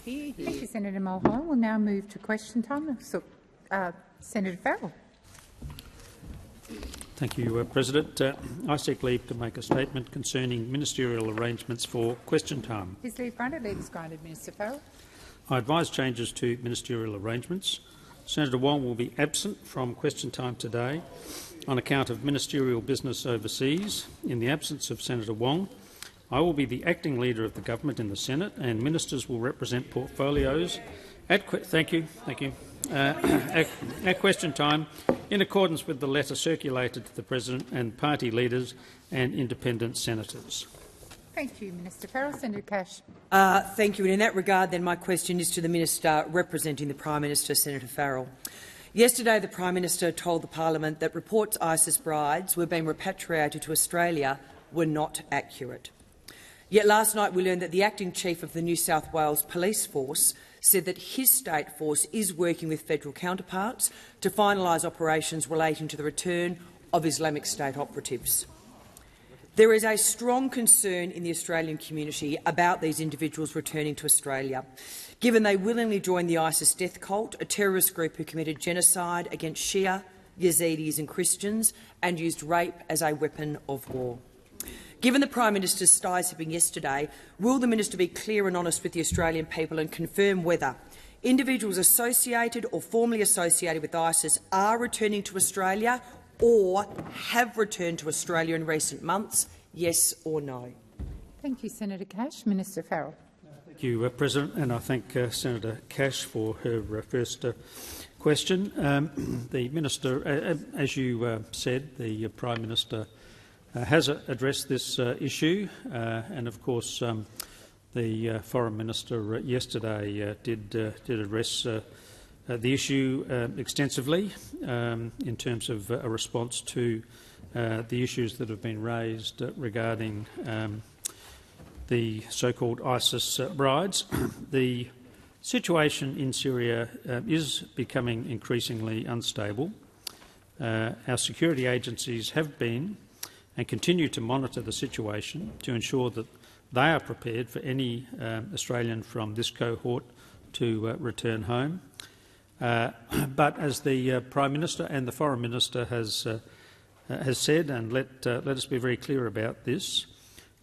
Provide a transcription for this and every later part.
Hear, hear. Thank you, Senator Mulholland. We'll now move to question time. So, Senator Farrell. Thank you, President. I seek leave to make a statement concerning ministerial arrangements for question time. Is leave granted? Leave is granted, Minister Farrell. I advise changes to ministerial arrangements. Senator Wong will be absent from question time today on account of ministerial business overseas. In the absence of Senator Wong, I will be the acting leader of the government in the Senate, and ministers will represent portfolios at question time in accordance with the letter circulated to the President and party leaders and independent senators. Thank you, Minister Farrell. Senator Cash. Thank you. And in that regard, then, my question is to the Minister representing the Prime Minister, Senator Farrell. Yesterday, the Prime Minister told the Parliament that reports ISIS brides were being repatriated to Australia were not accurate. Yet last night we learned that the Acting Chief of the New South Wales Police Force said that his state force is working with federal counterparts to finalise operations relating to the return of Islamic State operatives. There is a strong concern in the Australian community about these individuals returning to Australia, given they willingly joined the ISIS death cult, a terrorist group who committed genocide against Shia, Yazidis and Christians and used rape as a weapon of war. Given the Prime Minister's sty-sipping yesterday, will the Minister be clear and honest with the Australian people and confirm whether individuals associated or formerly associated with ISIS are returning to Australia or have returned to Australia in recent months, yes or no? Thank you, Senator Cash. Minister Farrell. Thank you, President, and I thank Senator Cash for her first question. The Minister, as you said, the Prime Minister has addressed this issue, and of course the Foreign Minister yesterday did address the issue extensively in terms of a response to the issues that have been raised regarding the so-called ISIS brides. The situation in Syria is becoming increasingly unstable. Our security agencies have been and continue to monitor the situation to ensure that they are prepared for any Australian from this cohort to return home. But as the Prime Minister and the Foreign Minister has said, and let us be very clear about this,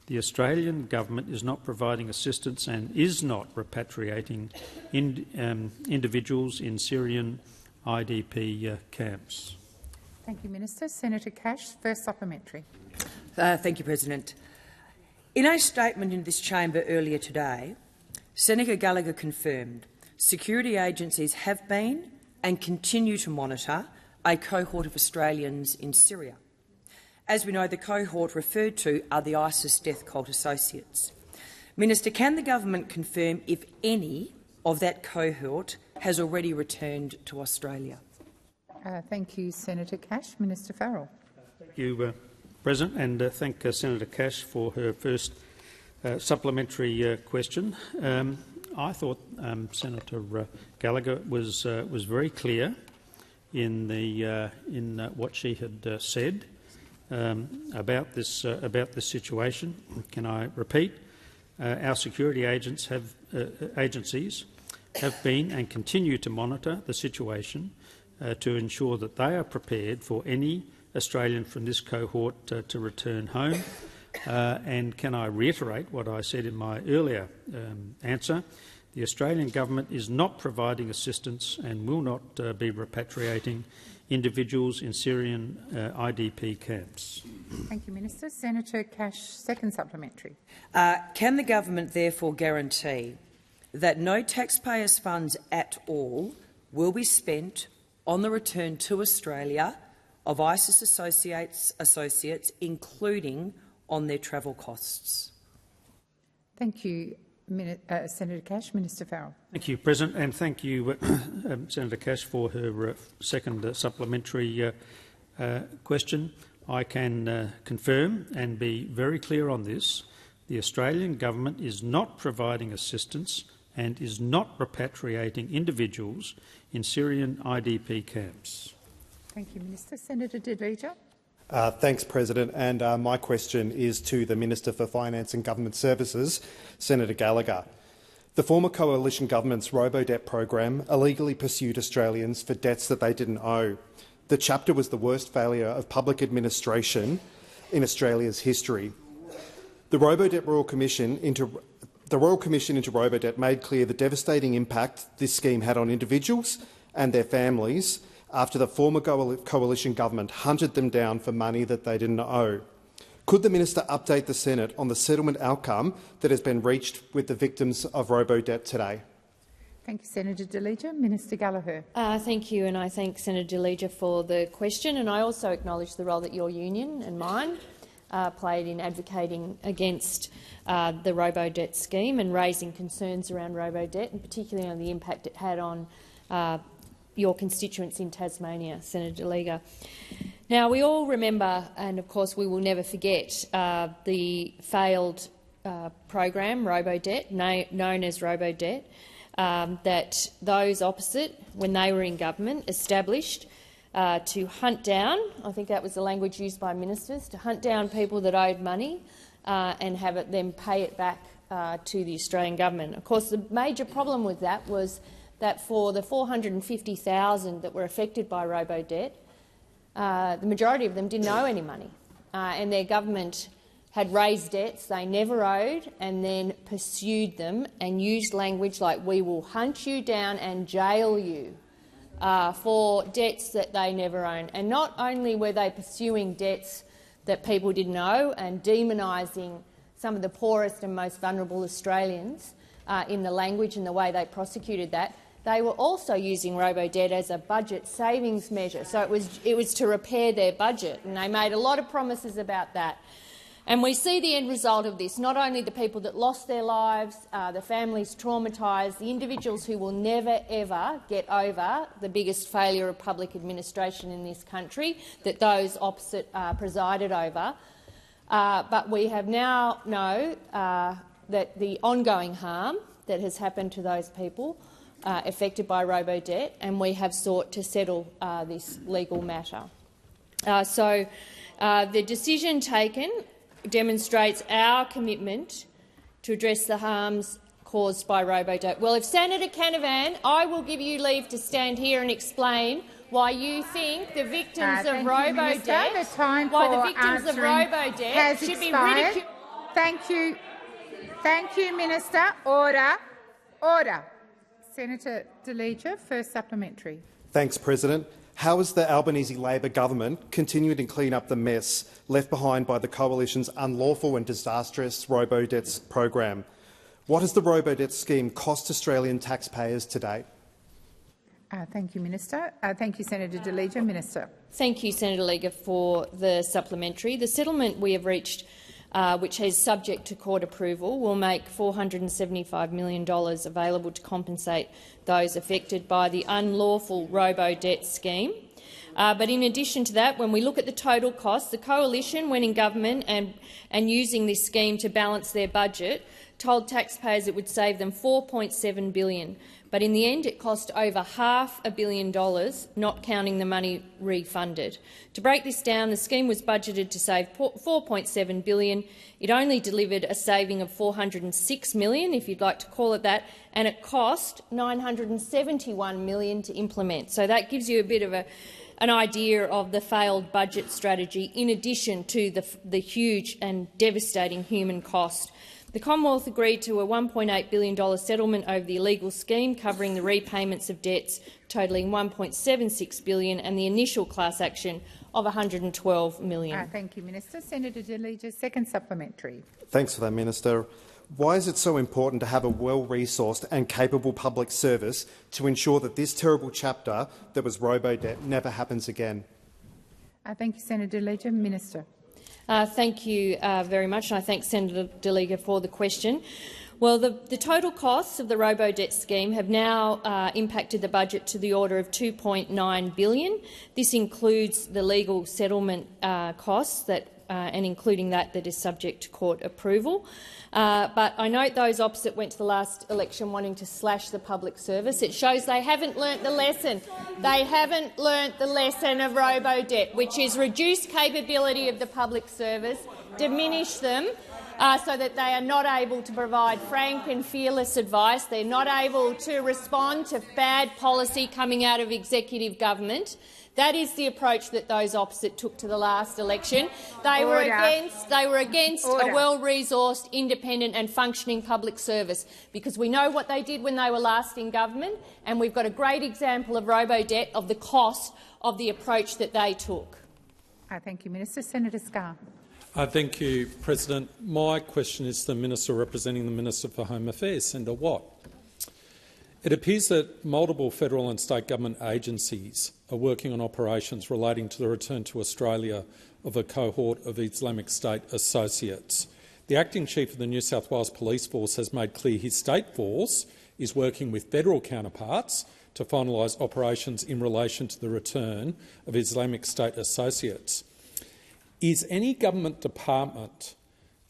the Australian government is not providing assistance and is not repatriating individuals in Syrian IDP camps. Thank you, Minister. Senator Cash, first supplementary. Thank you, President. In a statement in this chamber earlier today, Senator Gallagher confirmed security agencies have been and continue to monitor a cohort of Australians in Syria. As we know, the cohort referred to are the ISIS death cult associates. Minister, can the government confirm if any of that cohort has already returned to Australia? Thank you, Senator Cash. Minister Farrell. Thank you, President, and thank Senator Cash for her first supplementary question. I thought Senator Gallagher was very clear in what she had said about this situation. Can I repeat? Our security agencies have been and continue to monitor the situation to ensure that they are prepared for any Australian from this cohort to return home. And can I reiterate what I said in my earlier answer? The Australian government is not providing assistance and will not be repatriating individuals in Syrian IDP camps. Thank you, Minister. Senator Cash, second supplementary. Can the government therefore guarantee that no taxpayers' funds at all will be spent on the return to Australia of ISIS associates, including on their travel costs? Thank you, Senator Cash. Minister Farrell. Thank you, President, and thank you, Senator Cash, for her second supplementary question. I can confirm and be very clear on this. The Australian government is not providing assistance and is not repatriating individuals in Syrian IDP camps. Thank you, Minister. Senator De Vita. Thanks, President. And my question is to the Minister for Finance and Government Services, Senator Gallagher. The former coalition government's robo-debt program illegally pursued Australians for debts that they didn't owe. The chapter was the worst failure of public administration in Australia's history. The Royal Commission into Robo-Debt made clear the devastating impact this scheme had on individuals and their families after the former coalition government hunted them down for money that they didn't owe. Could the minister update the Senate on the settlement outcome that has been reached with the victims of robo-debt today? Thank you, Senator De Liege. Minister Gallagher. Thank you, and I thank Senator De Liege for the question, and I also acknowledge the role that your union and mine played in advocating against the robo-debt scheme and raising concerns around robo-debt, and particularly on the impact it had on your constituents in Tasmania, Senator De Liege. Now, we all remember, and of course we will never forget, the failed program, robo-debt, known as robo-debt, that those opposite, when they were in government, established to hunt down, I think that was the language used by ministers, to hunt down people that owed money and have them pay it back to the Australian government. Of course, the major problem with that was that for the 450,000 that were affected by robo-debt, the majority of them didn't owe any money, and their government had raised debts they never owed and then pursued them and used language like, "We will hunt you down and jail you," for debts that they never owned. And not only were they pursuing debts that people didn't owe and demonising some of the poorest and most vulnerable Australians in the language and the way they prosecuted that, they were also using robo-debt as a budget savings measure. So it was to repair their budget, and they made a lot of promises about that. And we see the end result of this, not only the people that lost their lives, the families traumatised, the individuals who will never, ever get over the biggest failure of public administration in this country that those opposite presided over. But we have now know that the ongoing harm that has happened to those people affected by robo-debt, and we have sought to settle this legal matter. So the decision taken demonstrates our commitment to address the harms caused by robo-debt. Well, if Senator Canavan, I will give you leave to stand here and explain why you think the victims of robo-debt, should be ridiculed. Thank you. Thank you, Minister. Order. Order. Senator De Liege, first supplementary. Thanks, President. How has the Albanese Labor government continued to clean up the mess left behind by the coalition's unlawful and disastrous robo-debts program? What has the robo-debt scheme cost Australian taxpayers to date? Thank you, Minister. Thank you, Senator De Liege. Minister. Thank you, Senator Liege, for the supplementary. The settlement we have reached, which is subject to court approval, will make $475 million available to compensate those affected by the unlawful robo-debt scheme. But in addition to that, when we look at the total cost, the coalition, when in government and using this scheme to balance their budget, told taxpayers it would save them $4.7 billion. But in the end, it cost over $500 million, not counting the money refunded. To break this down, the scheme was budgeted to save $4.7 billion. It only delivered a saving of $406 million, if you'd like to call it that, and it cost $971 million to implement. So that gives you a bit of an idea of the failed budget strategy, in addition to the huge and devastating human cost. The Commonwealth agreed to a $1.8 billion settlement over the illegal scheme, covering the repayments of debts totalling $1.76 billion and the initial class action of $112 million. Thank you, Minister. Senator De Liege, second supplementary. Thanks for that, Minister. Why is it so important to have a well-resourced and capable public service to ensure that this terrible chapter that was robo-debt never happens again? Thank you, Senator De Liege. Minister. Thank you very much, and I thank Senator De Liege for the question. Well, the total costs of the robo-debt scheme have now impacted the budget to the order of $2.9 billion. This includes the legal settlement costs and including that is subject to court approval. But I note those opposite went to the last election wanting to slash the public service. It shows they haven't learnt the lesson. They haven't learnt the lesson of robo-debt, which is reduce capability of the public service, diminish them, so that they are not able to provide frank and fearless advice. They're not able to respond to bad policy coming out of executive government. That is the approach that those opposite took to the last election. They were against a well-resourced, independent and functioning public service, because we know what they did when they were last in government, and we've got a great example of Robodebt, of the cost of the approach that they took. Thank you, Minister. Senator Scarr. Thank you, President. My question is to the Minister representing the Minister for Home Affairs, Senator Watt. It appears that multiple federal and state government agencies are working on operations relating to the return to Australia of a cohort of Islamic State associates. The Acting Chief of the New South Wales Police Force has made clear his state force is working with federal counterparts to finalise operations in relation to the return of Islamic State associates. Is any government department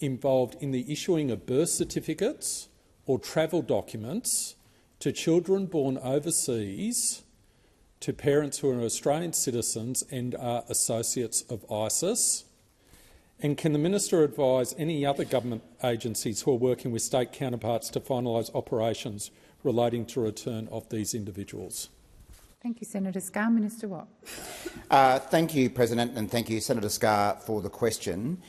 involved in the issuing of birth certificates or travel documents to children born overseas to parents who are Australian citizens and are associates of ISIS? And can the Minister advise any other government agencies who are working with state counterparts to finalise operations relating to return of these individuals? Thank you, Senator Scarr. Minister Watt. Thank you, President, and thank you, Senator Scarr, for the question.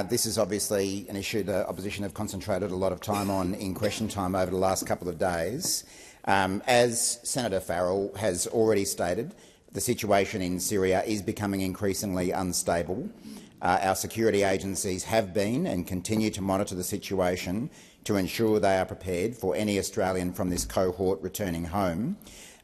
This is obviously an issue the opposition have concentrated a lot of time on in question time over the last couple of days. As Senator Farrell has already stated, the situation in Syria is becoming increasingly unstable. Our security agencies have been and continue to monitor the situation to ensure they are prepared for any Australian from this cohort returning home.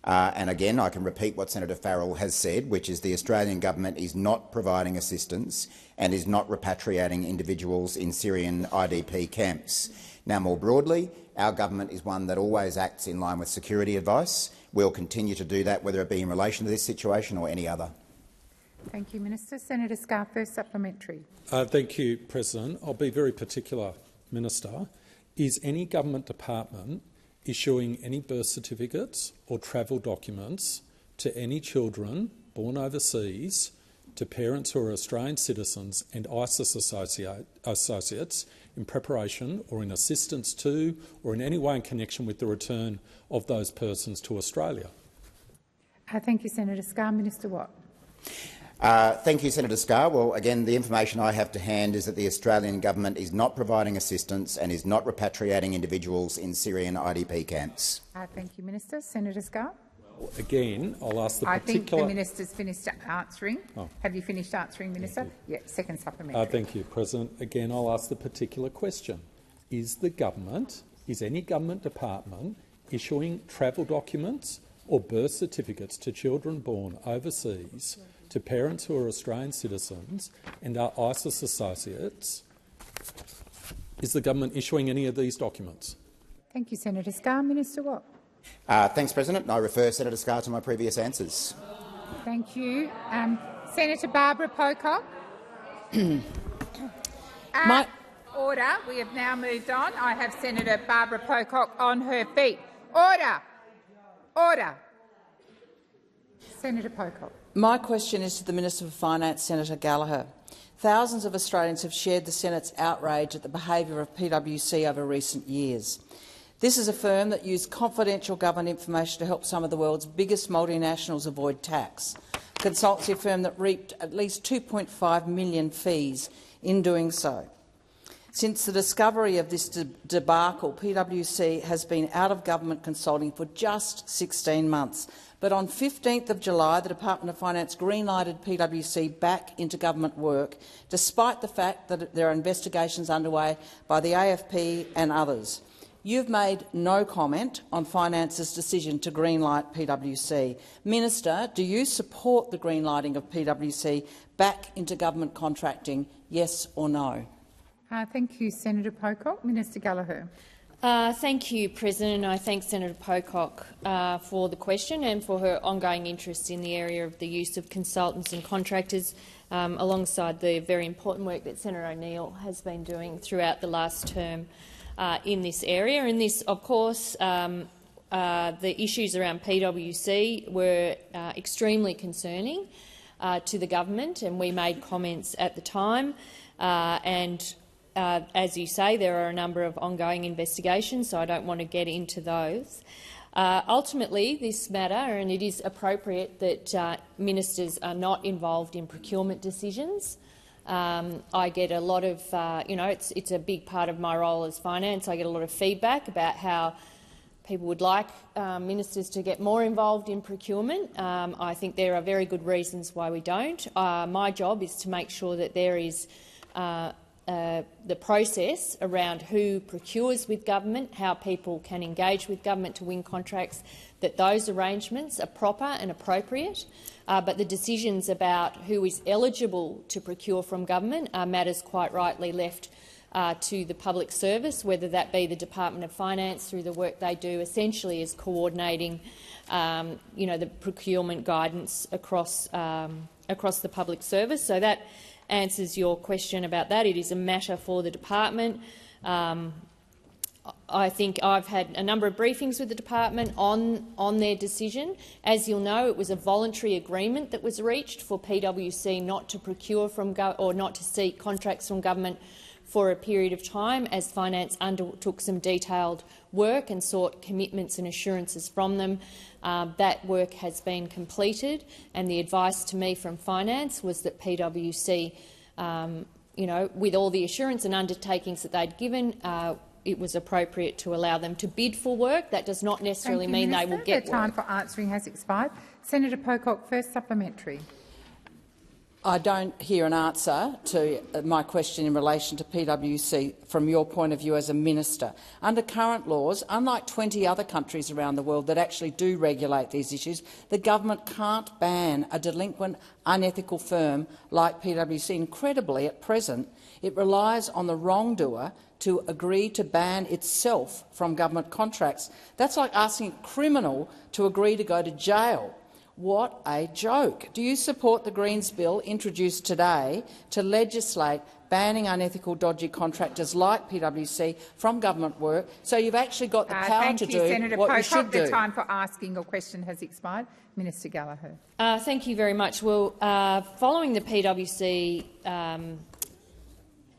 And again, I can repeat what Senator Farrell has said, which is the Australian government is not providing assistance and is not repatriating individuals in Syrian IDP camps. Now, more broadly, our government is one that always acts in line with security advice. We'll continue to do that, whether it be in relation to this situation or any other. Thank you, Minister. Senator Scarr, first supplementary. Thank you, President. I'll be very particular, Minister. Is any government department issuing any birth certificates or travel documents to any children born overseas to parents who are Australian citizens and ISIS associates in preparation or in assistance to or in any way in connection with the return of those persons to Australia? Thank you, Senator Scarr. Minister Watt. Thank you, Senator Scarr. Well, again, the information I have to hand is that the Australian government is not providing assistance and is not repatriating individuals in Syrian IDP camps. Thank you, Minister. Senator Scarr. Well, again, I'll ask the particular— I think the minister's finished answering. Oh. Have you finished answering, Minister? Yeah, second supplementary. Thank you, President. Again, I'll ask the particular question. Is any government department issuing travel documents or birth certificates to children born overseas to parents who are Australian citizens and are ISIS associates? Is the government issuing any of these documents? Thank you, Senator Scarr. Minister Watt. Thanks, President. I refer Senator Scarr to my previous answers. Thank you. Senator Barbara Pocock. Order. We have now moved on. I have Senator Barbara Pocock on her feet. Order. Order. Senator Pocock. My question is to the Minister for Finance, Senator Gallagher. Thousands of Australians have shared the Senate's outrage at the behaviour of PwC over recent years. This is a firm that used confidential government information to help some of the world's biggest multinationals avoid tax, a consultancy firm that reaped at least $2.5 million fees in doing so. Since the discovery of this debacle, PwC has been out of government consulting for just 16 months. But on 15th of July, the Department of Finance greenlighted PwC back into government work, despite the fact that there are investigations underway by the AFP and others. You've made no comment on Finance's decision to greenlight PwC. Minister, do you support the greenlighting of PwC back into government contracting, yes or no? Thank you, Senator Pocock. Minister Gallagher. Thank you, President. I thank Senator Pocock for the question and for her ongoing interest in the area of the use of consultants and contractors, alongside the very important work that Senator O'Neill has been doing throughout the last term in this area. And this, of course, the issues around PwC were extremely concerning to the government, and we made comments at the time. And as you say, there are a number of ongoing investigations, so I don't want to get into those. Ultimately, this matter, and it is appropriate that ministers are not involved in procurement decisions. I get a lot of, it's a big part of my role as finance. I get a lot of feedback about how people would like ministers to get more involved in procurement. I think there are very good reasons why we don't. My job is to make sure that there is the process around who procures with government, how people can engage with government to win contracts, that those arrangements are proper and appropriate. But the decisions about who is eligible to procure from government are matters quite rightly left to the public service, whether that be the Department of Finance through the work they do essentially is coordinating the procurement guidance across the public service. So that answers your question about that. It is a matter for the department. I think I've had a number of briefings with the department on their decision. As you'll know, it was a voluntary agreement that was reached for PwC not to procure from or not to seek contracts from government for a period of time, as Finance undertook some detailed work and sought commitments and assurances from them. That work has been completed, and the advice to me from Finance was that PwC, with all the assurance and undertakings that they'd given, it was appropriate to allow them to bid for work. That does not necessarily mean they will get work. The time for answering has expired. Senator Pocock, first supplementary. I don't hear an answer to my question in relation to PwC from your point of view as a minister. Under current laws, unlike 20 other countries around the world that actually do regulate these issues, the government can't ban a delinquent, unethical firm like PwC. Incredibly, at present, it relies on the wrongdoer to agree to ban itself from government contracts. That's like asking a criminal to agree to go to jail. What a joke. Do you support the Greens bill introduced today to legislate banning unethical, dodgy contractors like PwC from government work, so you've actually got the power to do Senator what Pocock, you should do? The time for asking your question has expired. Minister Gallagher. Thank you very much. Well, following the PwC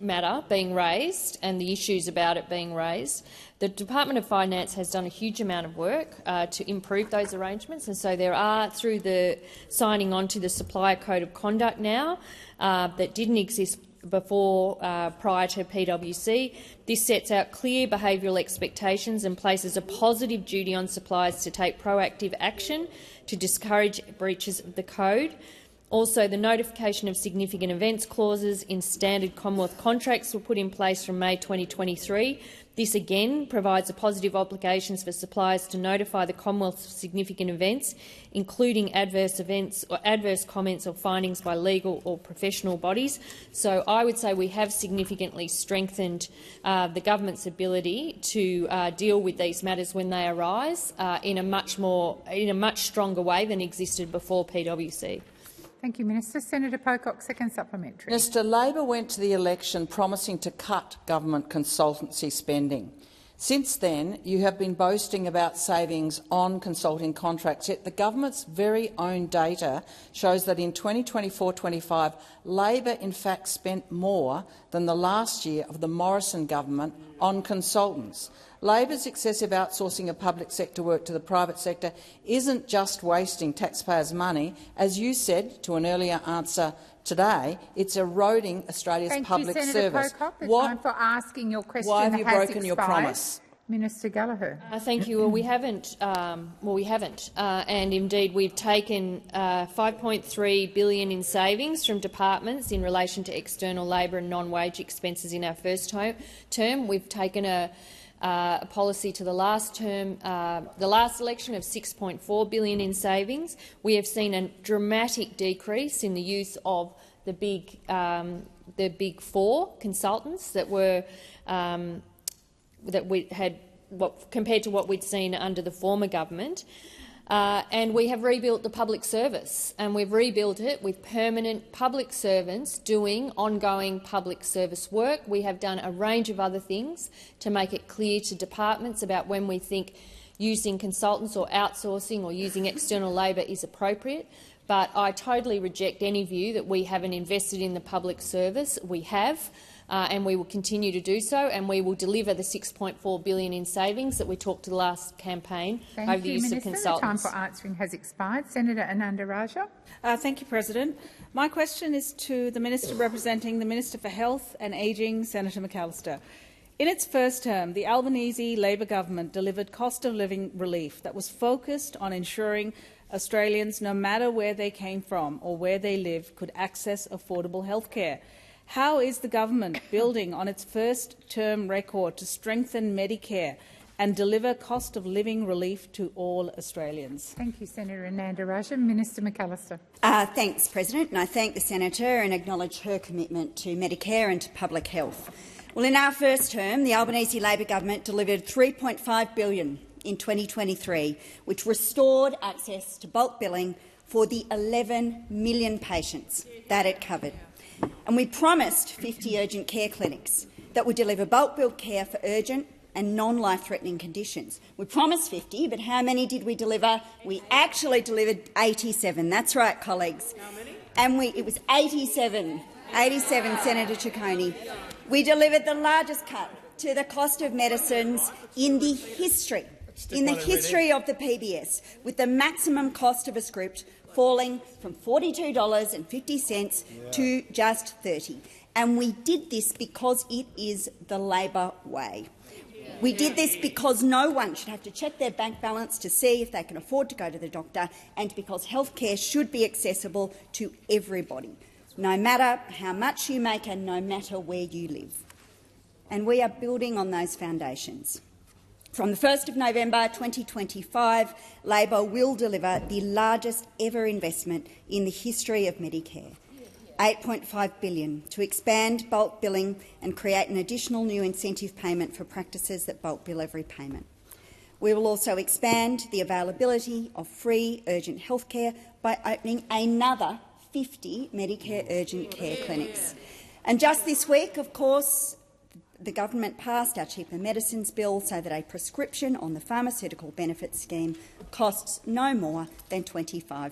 matter being raised and the issues about it being raised, the Department of Finance has done a huge amount of work to improve those arrangements, and so there are, through the signing on to the Supplier Code of Conduct now, that didn't exist before prior to PwC. This sets out clear behavioural expectations and places a positive duty on suppliers to take proactive action to discourage breaches of the code. Also, the notification of significant events clauses in standard Commonwealth contracts were put in place from May 2023. This again provides a positive obligations for suppliers to notify the Commonwealth of significant events, including adverse events or adverse comments or findings by legal or professional bodies. So I would say we have significantly strengthened the government's ability to deal with these matters when they arise in a much stronger way than existed before PwC. Thank you, Minister. Senator Pocock, second supplementary. Minister, Labor went to the election promising to cut government consultancy spending. Since then, you have been boasting about savings on consulting contracts, yet the government's very own data shows that in 2024-25, Labor in fact spent more than the last year of the Morrison government on consultants. Labor's excessive outsourcing of public sector work to the private sector isn't just wasting taxpayers' money. As you said to an earlier answer today, it's eroding Australia's public service. Thank you, Senator Pocock. The time for asking your question Why have you broken expired. your promise? Minister Gallagher. Thank you. Well, we haven't. And indeed, we've taken $5.3 billion in savings from departments in relation to external labour and non-wage expenses in our first term. We've taken a policy to the last term, the last election, of $6.4 billion in savings. We have seen a dramatic decrease in the use of the big four consultants that were that we had compared to what we'd seen under the former government. And we have rebuilt the public service, and we've rebuilt it with permanent public servants doing ongoing public service work. We have done a range of other things to make it clear to departments about when we think using consultants or outsourcing or using external labour is appropriate. But I totally reject any view that we haven't invested in the public service. We have. and we will continue to do so, and we will deliver the $6.4 billion in savings that we talked to the last campaign over the use of consultants. The time for answering has expired. Senator Ananda Raja. Thank you, President. My question is to the Minister representing the Minister for Health and Ageing, Senator McAllister. In its first term, the Albanese Labor government delivered cost-of-living relief that was focused on ensuring Australians, no matter where they came from or where they live, could access affordable health care. How is the government building on its first-term record to strengthen Medicare and deliver cost-of-living relief to all Australians? Thank you, Senator Ananda Raja. Minister McAllister. Thanks, President, and I thank the senator and acknowledge her commitment to Medicare and to public health. Well, in our first term, the Albanese Labor government delivered $3.5 billion in 2023, which restored access to bulk billing for the 11 million patients that it covered. And we promised 50 urgent care clinics that would deliver bulk billed care for urgent and non-life-threatening conditions. We promised 50, but how many did we deliver? We actually delivered 87. That's right, colleagues. How many? And it was 87. 87, Senator Ciccone. We delivered the largest cut to the cost of medicines in the history of the PBS, with the maximum cost of a script falling from $42.50 to just $30. And we did this because it is the Labor way. We did this because no one should have to check their bank balance to see if they can afford to go to the doctor, and because health care should be accessible to everybody, no matter how much you make and no matter where you live. And we are building on those foundations. From the 1st of November 2025, Labor will deliver the largest ever investment in the history of Medicare, $8.5 billion, to expand bulk billing and create an additional new incentive payment for practices that bulk bill every payment. We will also expand the availability of free urgent health care by opening another 50 Medicare urgent care clinics. And just this week, of course, the government passed our cheaper medicines bill so that a prescription on the pharmaceutical benefits scheme costs no more than $25.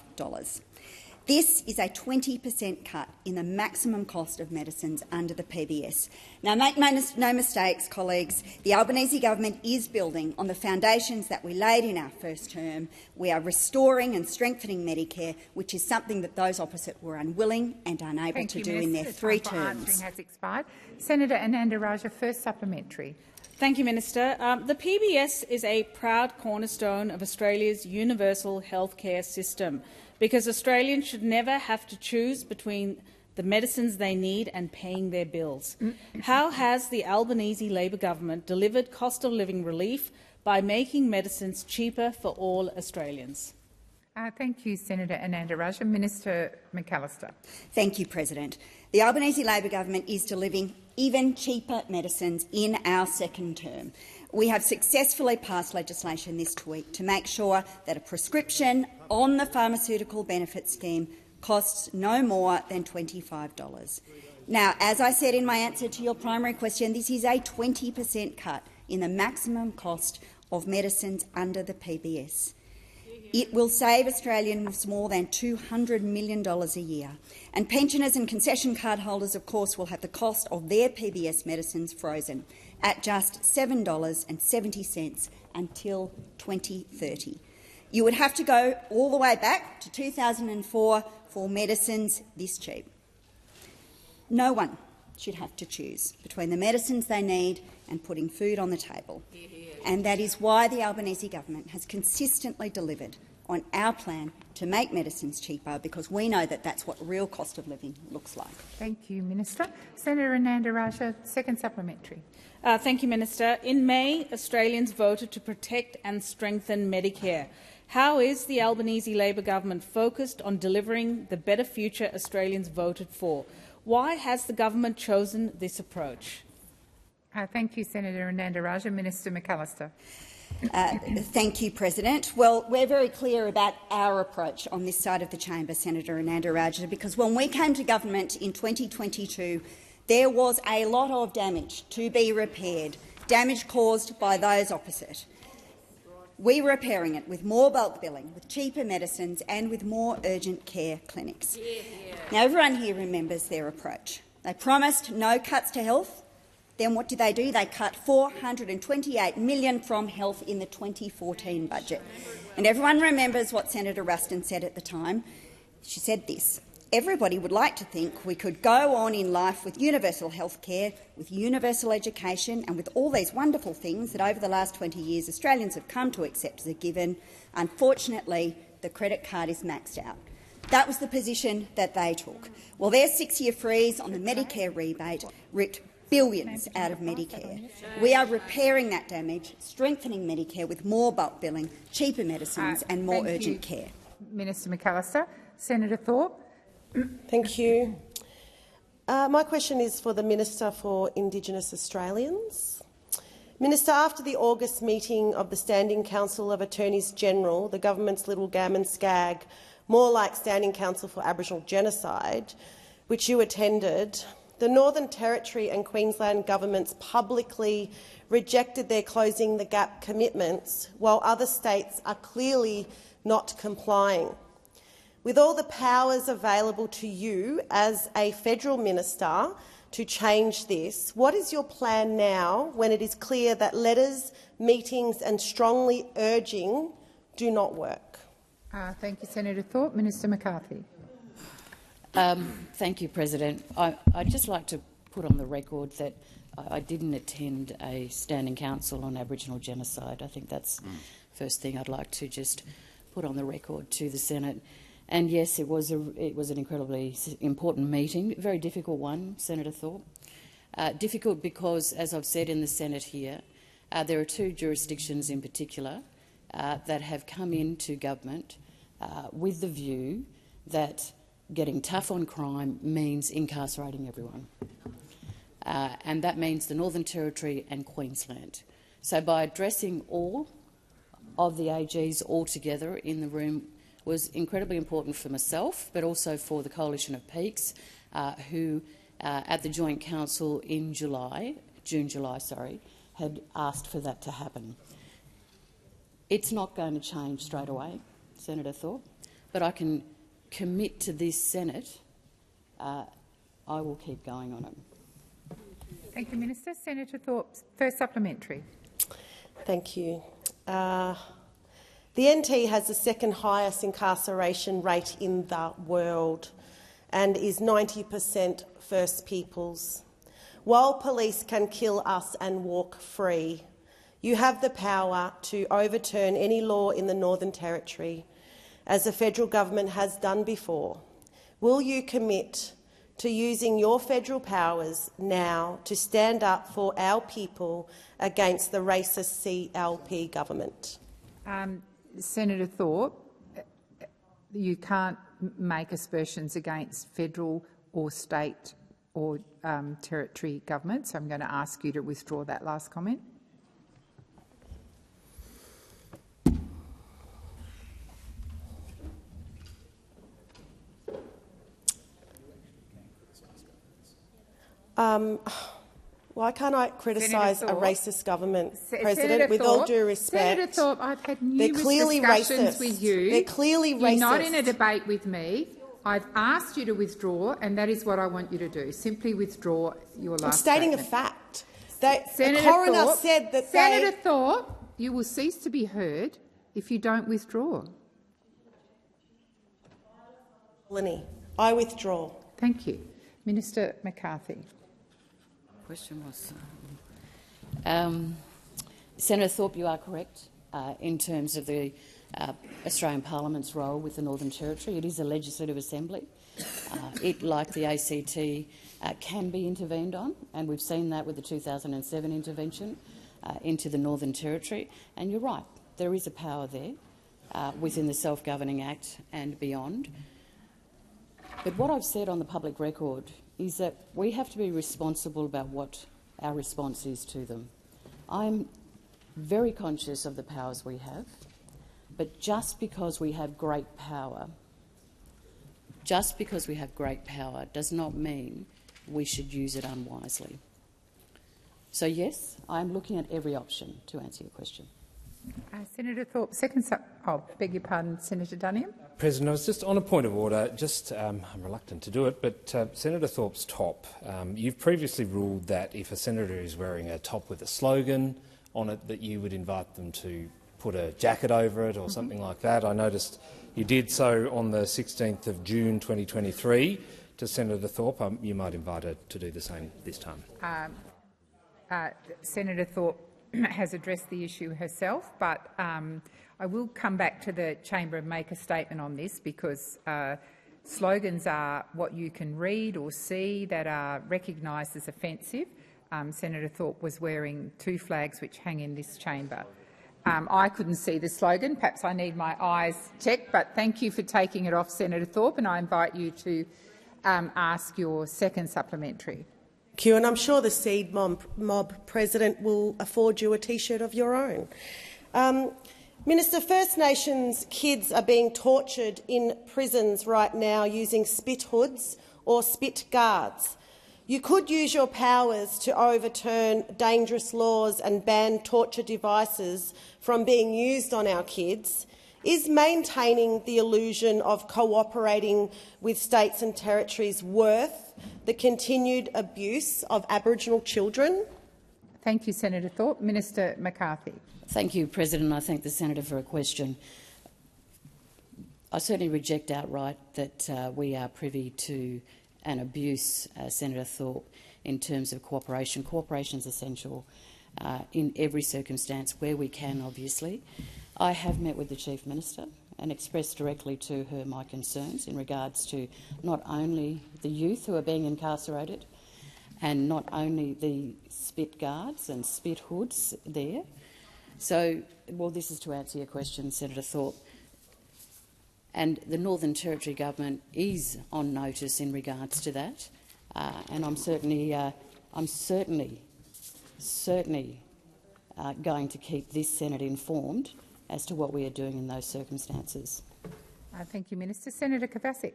This is a 20% cut in the maximum cost of medicines under the PBS. Now, make no mistakes, colleagues, the Albanese government is building on the foundations that we laid in our first term. We are restoring and strengthening Medicare, which is something that those opposite were unwilling and unable to do in their 3 terms. Has expired. Senator Ananda Raja, first supplementary. Thank you, Minister. The PBS is a proud cornerstone of Australia's universal health care system, because Australians should never have to choose between the medicines they need and paying their bills. How has the Albanese Labor government delivered cost-of-living relief by making medicines cheaper for all Australians? Thank you, Senator Ananda Raja. Minister McAllister. Thank you, President. The Albanese Labor government is delivering even cheaper medicines in our second term. We have successfully passed legislation this week to make sure that a prescription on the pharmaceutical benefit scheme costs no more than $25. Now, as I said in my answer to your primary question, this is a 20% cut in the maximum cost of medicines under the PBS. It will save Australians more than $200 million a year. And pensioners and concession card holders, of course, will have the cost of their PBS medicines frozen at just $7.70 until 2030. You would have to go all the way back to 2004 for medicines this cheap. No one should have to choose between the medicines they need and putting food on the table. And that is why the Albanese government has consistently delivered on our plan to make medicines cheaper, because we know that that's what real cost of living looks like. Thank you, Minister. Senator Ananda Raja, second supplementary. Thank you, Minister. In May, Australians voted to protect and strengthen Medicare. How is the Albanese Labor government focused on delivering the better future Australians voted for? Why has the government chosen this approach? Thank you, Senator Ananda Raja. Minister McAllister. Thank you, President. Well, we're very clear about our approach on this side of the chamber, Senator Ananda Raja, because when we came to government in 2022, there was a lot of damage to be repaired, damage caused by those opposite. We're repairing it with more bulk billing, with cheaper medicines and with more urgent care clinics. Now, everyone here remembers their approach. They promised no cuts to health. Then what did? They cut $428 million from health in the 2014 budget. And everyone remembers what Senator Ruston said at the time. She said this: everybody would like to think we could go on in life with universal health care, with universal education and with all these wonderful things that over the last 20 years Australians have come to accept as a given. Unfortunately, the credit card is maxed out. That was the position that they took. Well, their 6-year freeze on the Medicare rebate ripped billions out of Medicare. We are repairing that damage, strengthening Medicare with more bulk billing, cheaper medicines and more urgent care. Minister McAllister. Senator Thorpe. Thank you. My question is for the Minister for Indigenous Australians. Minister, after the August meeting of the Standing Council of Attorneys General, the government's little gammon skag, more like Standing Council for Aboriginal Genocide, which you attended, the Northern Territory and Queensland governments publicly rejected their Closing the Gap commitments, while other states are clearly not complying. With all the powers available to you as a federal minister to change this, what is your plan now when it is clear that letters, meetings and strongly urging do not work? Thank you, Senator Thorpe. Minister McCarthy. Thank you, President. I'd just like to put on the record that I didn't attend a Standing Council on Aboriginal Genocide. I think that's the first thing I'd like to just put on the record to the Senate. And yes, it was an incredibly important meeting, a very difficult one, Senator Thorpe. Difficult because, as I've said in the Senate here, there are 2 jurisdictions in particular that have come into government with the view that getting tough on crime means incarcerating everyone. And that means the Northern Territory and Queensland. So by addressing all of the AGs all together in the room was incredibly important for myself, but also for the Coalition of Peaks, who at the Joint Council in June-July, had asked for that to happen. It's not going to change straight away, Senator Thorpe, but I can commit to this Senate I will keep going on it. Thank you, Minister. Senator Thorpe, first supplementary. Thank you. The NT has the 2nd highest incarceration rate in the world and is 90% First Peoples. While police can kill us and walk free, you have the power to overturn any law in the Northern Territory, as the federal government has done before. Will you commit to using your federal powers now to stand up for our people against the racist CLP government? Senator Thorpe, you can't make aspersions against federal or state or territory government, so I'm going to ask you to withdraw that last comment. Why can't I criticise a racist government, President, with all due respect? Senator Thorpe, I've had numerous discussions with you. They're clearly racist. You're not in a debate with me. I've asked you to withdraw, and that is what I want you to do. Simply withdraw your last statement. I'm stating a fact. The coroner said that Senator Thorpe, you will cease to be heard if you don't withdraw. Lenny, I withdraw. Thank you. Minister McCarthy. Question was, Senator Thorpe, you are correct in terms of the Australian Parliament's role with the Northern Territory. It is a legislative assembly. It, like the ACT, can be intervened on, and we've seen that with the 2007 intervention into the Northern Territory. And you're right, there is a power there within the Self-Governing Act and beyond. But what I've said on the public record is that we have to be responsible about what our response is to them. I'm very conscious of the powers we have, but just because we have great power does not mean we should use it unwisely. So yes, I'm looking at every option to answer your question. Senator Thorpe, beg your pardon, Senator Duniam. President, I was just on a point of order. I'm reluctant to do it, but Senator Thorpe's top. You've previously ruled that if a senator is wearing a top with a slogan on it, that you would invite them to put a jacket over it or something like that. I noticed you did so on the 16th of June 2023 to Senator Thorpe. You might invite her to do the same this time. Senator Thorpe has addressed the issue herself, but I will come back to the chamber and make a statement on this, because slogans are what you can read or see that are recognised as offensive. Senator Thorpe was wearing two flags which hang in this chamber. I couldn't see the slogan. Perhaps I need my eyes checked, but thank you for taking it off, Senator Thorpe, and I invite you to ask your second supplementary. Thank you, and I'm sure the Seed Mob President will afford you a T-shirt of your own. Minister, First Nations kids are being tortured in prisons right now using spit hoods or spit guards. You could use your powers to overturn dangerous laws and ban torture devices from being used on our kids. Is maintaining the illusion of cooperating with states and territories worth the continued abuse of Aboriginal children? Thank you, Senator Thorpe. Minister McCarthy. Thank you, President. I thank the senator for a question. I certainly reject outright that we are privy to an abuse, Senator Thorpe, in terms of cooperation. Cooperation is essential in every circumstance where we can, obviously. I have met with the Chief Minister and expressed directly to her my concerns in regards to not only the youth who are being incarcerated and not only the spit guards and spit hoods there. So, well, this is to answer your question, Senator Thorpe. And the Northern Territory Government is on notice in regards to that, and I'm certainly going to keep this Senate informed as to what we are doing in those circumstances. Thank you, Minister. Senator Kovacic.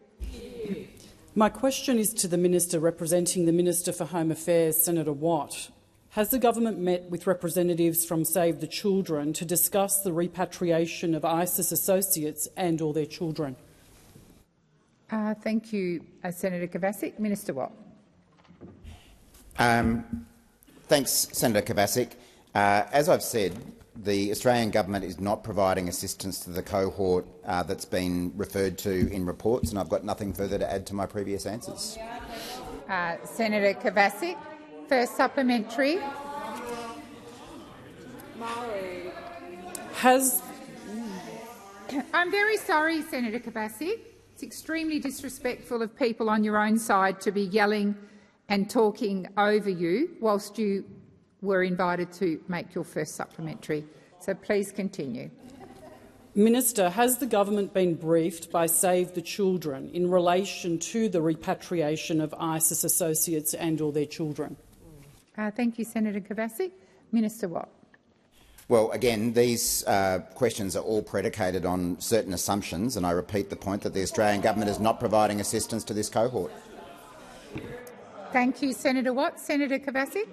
My question is to the Minister representing the Minister for Home Affairs, Senator Watt. Has the government met with representatives from Save the Children to discuss the repatriation of ISIS associates and or their children? Thank you, Senator Kovacic. Minister Watt. Thanks, Senator Kovacic. As I've said, the Australian government is not providing assistance to the cohort that's been referred to in reports, and I've got nothing further to add to my previous answers. Senator Kovacic, first supplementary. I'm very sorry, Senator Kovacic. It's extremely disrespectful of people on your own side to be yelling and talking over you whilst you were invited to make your first supplementary. So please continue. Minister, has the government been briefed by Save the Children in relation to the repatriation of ISIS associates and or their children? Thank you, Senator Kovacic. Minister Watt. Well, again, these questions are all predicated on certain assumptions, and I repeat the point that the Australian government is not providing assistance to this cohort. Thank you, Senator Watt. Senator Kovacic.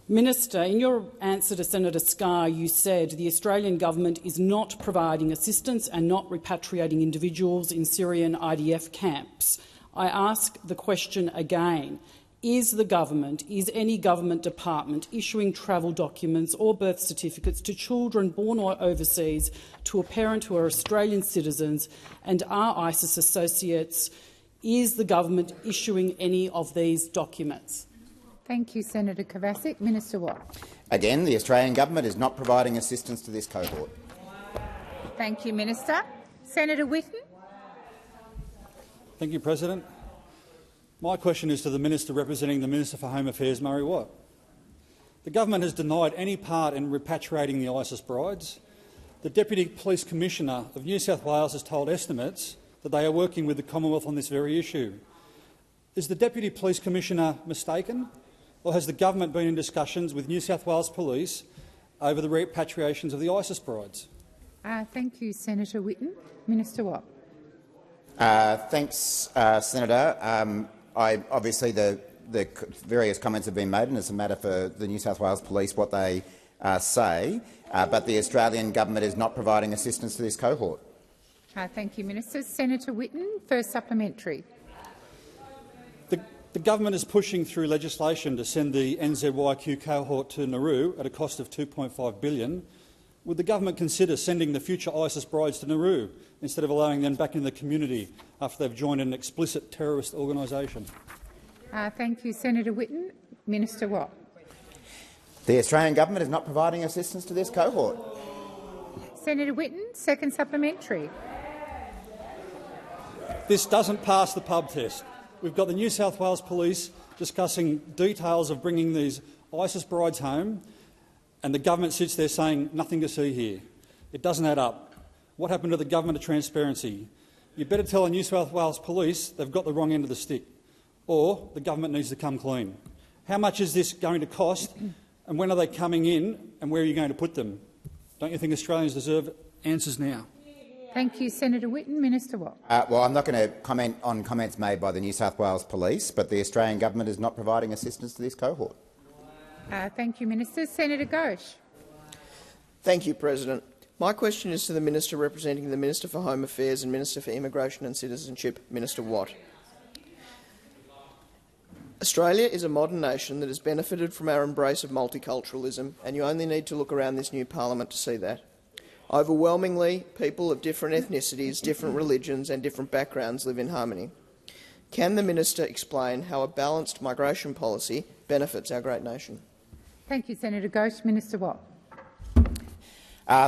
Minister, in your answer to Senator Scarr, you said the Australian government is not providing assistance and not repatriating individuals in Syrian IDF camps. I ask the question again. Is any government department issuing travel documents or birth certificates to children born overseas to a parent who are Australian citizens and are ISIS associates? Is the government issuing any of these documents? Thank you, Senator Kovacic. Minister Watt. Again, the Australian government is not providing assistance to this cohort. Thank you, Minister. Senator Whitten. Thank you, President. My question is to the Minister representing the Minister for Home Affairs, Murray Watt. The government has denied any part in repatriating the ISIS brides. The Deputy Police Commissioner of New South Wales has told estimates that they are working with the Commonwealth on this very issue. Is the Deputy Police Commissioner mistaken, or has the government been in discussions with New South Wales Police over the repatriations of the ISIS brides? Thank you, Senator Whitten. Minister Watt. Thanks, Senator. Obviously, the various comments have been made, and it's a matter for the New South Wales Police what they say, but the Australian government is not providing assistance to this cohort. Thank you, Minister. Senator Whitten, first supplementary. The government is pushing through legislation to send the NZYQ cohort to Nauru at a cost of $2.5 billion. Would the government consider sending the future ISIS brides to Nauru instead of allowing them back in the community after they've joined an explicit terrorist organisation? Thank you, Senator Whitten. Minister Watt. The Australian government is not providing assistance to this cohort. Senator Whitten, second supplementary. This doesn't pass the pub test. We've got the New South Wales Police discussing details of bringing these ISIS brides home, and the government sits there saying nothing to see here. It doesn't add up. What happened to the government of transparency? You better tell the New South Wales Police they've got the wrong end of the stick, or the government needs to come clean. How much is this going to cost, and when are they coming in, and where are you going to put them? Don't you think Australians deserve answers now? Thank you, Senator Whitten. Minister Watt. Well, I'm not going to comment on comments made by the New South Wales Police, but the Australian government is not providing assistance to this cohort. Thank you, Minister. Senator Ghosh. Thank you, President. My question is to the Minister representing the Minister for Home Affairs and Minister for Immigration and Citizenship, Minister Watt. Australia is a modern nation that has benefited from our embrace of multiculturalism, and you only need to look around this new parliament to see that. Overwhelmingly, people of different ethnicities, different religions and different backgrounds live in harmony. Can the Minister explain how a balanced migration policy benefits our great nation? Thank you, Senator Ghosh. Minister Watt.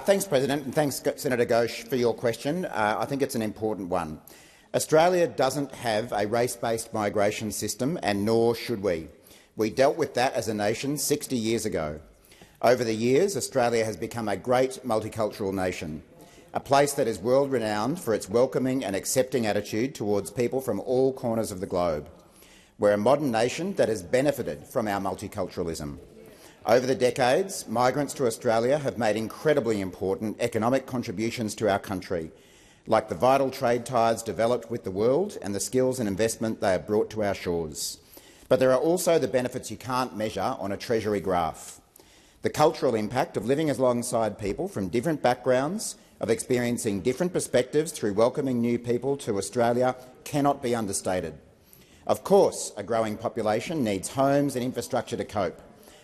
Thanks, President, and thanks, Senator Ghosh, for your question. I think it's an important one. Australia doesn't have a race-based migration system, and nor should we. We dealt with that as a nation 60 years ago. Over the years, Australia has become a great multicultural nation, a place that is world-renowned for its welcoming and accepting attitude towards people from all corners of the globe. We're a modern nation that has benefited from our multiculturalism. Over the decades, migrants to Australia have made incredibly important economic contributions to our country, like the vital trade ties developed with the world and the skills and investment they have brought to our shores. But there are also the benefits you can't measure on a Treasury graph. The cultural impact of living alongside people from different backgrounds, of experiencing different perspectives through welcoming new people to Australia cannot be understated. Of course, a growing population needs homes and infrastructure to cope,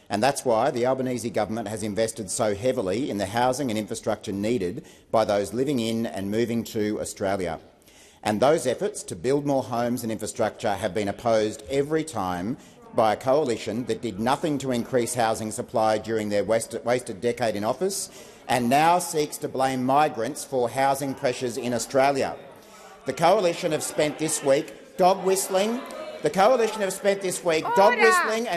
and that's why the Albanese government has invested so heavily in the housing and infrastructure needed by those living in and moving to Australia. And those efforts to build more homes and infrastructure have been opposed every time by a coalition that did nothing to increase housing supply during their wasted decade in office and now seeks to blame migrants for housing pressures in Australia. The coalition have spent this week dog whistling and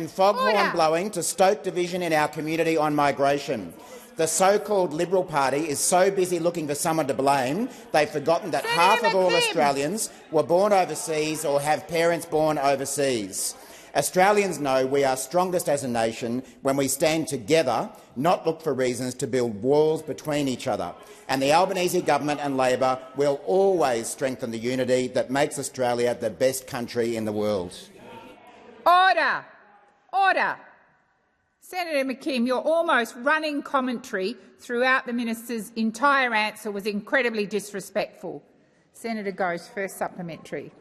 foghorn blowing to stoke division in our community on migration. The so-called Liberal Party is so busy looking for someone to blame, they've forgotten that half of all Australians were born overseas or have parents born overseas. Australians know we are strongest as a nation when we stand together, not look for reasons to build walls between each other. And the Albanese government and Labor will always strengthen the unity that makes Australia the best country in the world. Order! Order! Senator McKim, your almost running commentary throughout the minister's entire answer was incredibly disrespectful. Senator Ghosh, first supplementary.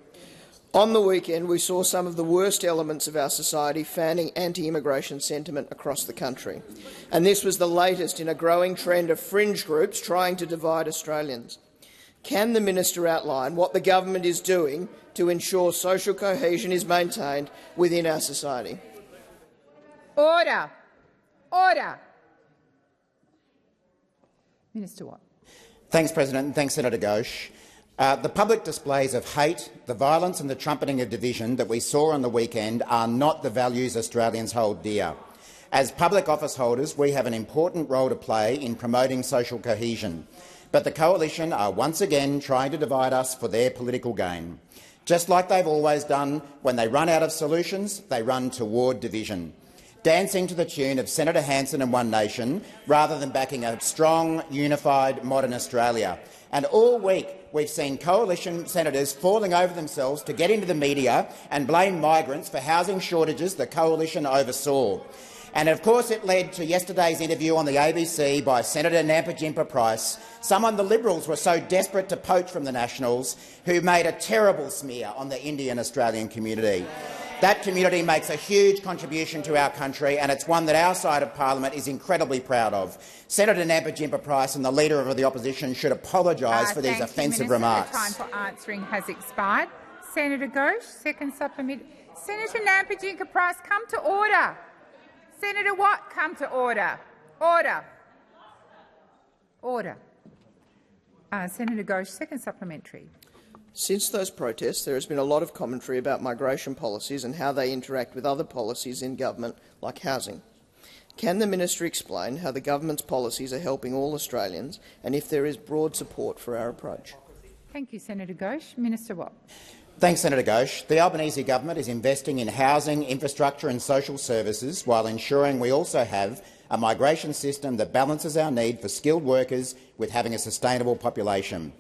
On the weekend, we saw some of the worst elements of our society fanning anti-immigration sentiment across the country. And this was the latest in a growing trend of fringe groups trying to divide Australians. Can the minister outline what the government is doing to ensure social cohesion is maintained within our society? Order! Order! Minister Watt. Thanks, President, and thanks, Senator Ghosh. The public displays of hate, the violence and the trumpeting of division that we saw on the weekend are not the values Australians hold dear. As public office holders, we have an important role to play in promoting social cohesion. But the Coalition are once again trying to divide us for their political gain. Just like they've always done, when they run out of solutions, they run toward division, dancing to the tune of Senator Hanson and One Nation, rather than backing a strong, unified, modern Australia. And all week we've seen coalition senators falling over themselves to get into the media and blame migrants for housing shortages the coalition oversaw. And of course it led to yesterday's interview on the ABC by Senator Nampijinpa Price, someone the Liberals were so desperate to poach from the Nationals, who made a terrible smear on the Indian Australian community. That community makes a huge contribution to our country, and it's one that our side of parliament is incredibly proud of. Senator Nampijinpa Price and the Leader of the Opposition should apologise for these offensive remarks. The time for answering has expired. Senator Ghosh, second supplementary. Senator Nampijinpa Price, come to order. Senator Watt, come to order. Order. Order. Senator Ghosh, second supplementary. Since those protests, there has been a lot of commentary about migration policies and how they interact with other policies in government, like housing. Can the minister explain how the government's policies are helping all Australians and if there is broad support for our approach? Thank you, Senator Ghosh. Minister Watt. Thanks, Senator Ghosh. The Albanese government is investing in housing, infrastructure and social services while ensuring we also have a migration system that balances our need for skilled workers with having a sustainable population.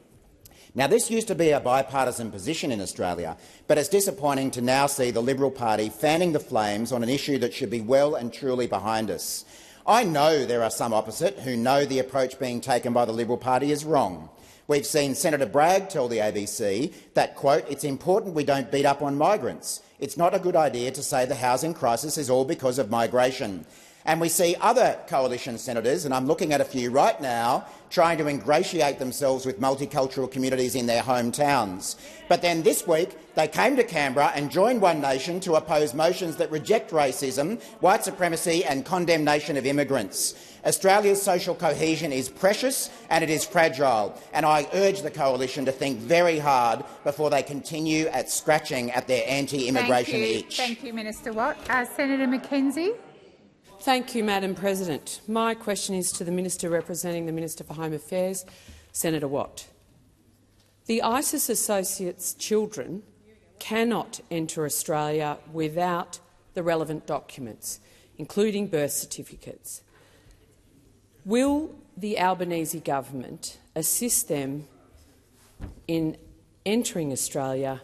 Now, this used to be a bipartisan position in Australia, but it's disappointing to now see the Liberal Party fanning the flames on an issue that should be well and truly behind us. I know there are some opposite who know the approach being taken by the Liberal Party is wrong. We've seen Senator Bragg tell the ABC that, quote, "It's important we don't beat up on migrants. It's not a good idea to say the housing crisis is all because of migration." And we see other coalition senators, and I'm looking at a few right now, trying to ingratiate themselves with multicultural communities in their hometowns. But then this week they came to Canberra and joined One Nation to oppose motions that reject racism, white supremacy and condemnation of immigrants. Australia's social cohesion is precious and it is fragile, and I urge the coalition to think very hard before they continue at scratching at their anti-immigration itch. Thank you, Minister Watt. Senator McKenzie. Thank you, Madam President. My question is to the Minister representing the Minister for Home Affairs, Senator Watt. The ISIS associates' children cannot enter Australia without the relevant documents, including birth certificates. Will the Albanese government assist them in entering Australia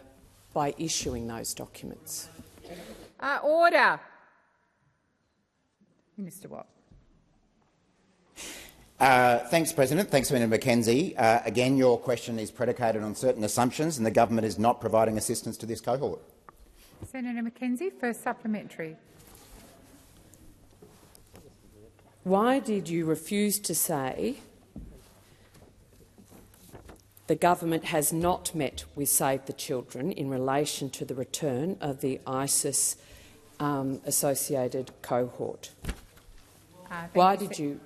by issuing those documents? Order. Minister Watt. Thanks, President. Thanks, Senator McKenzie. Again, your question is predicated on certain assumptions, and the government is not providing assistance to this cohort. Senator McKenzie, first supplementary. Why did you refuse to say the government has not met with Save the Children in relation to the return of the ISIS associated cohort? Why did you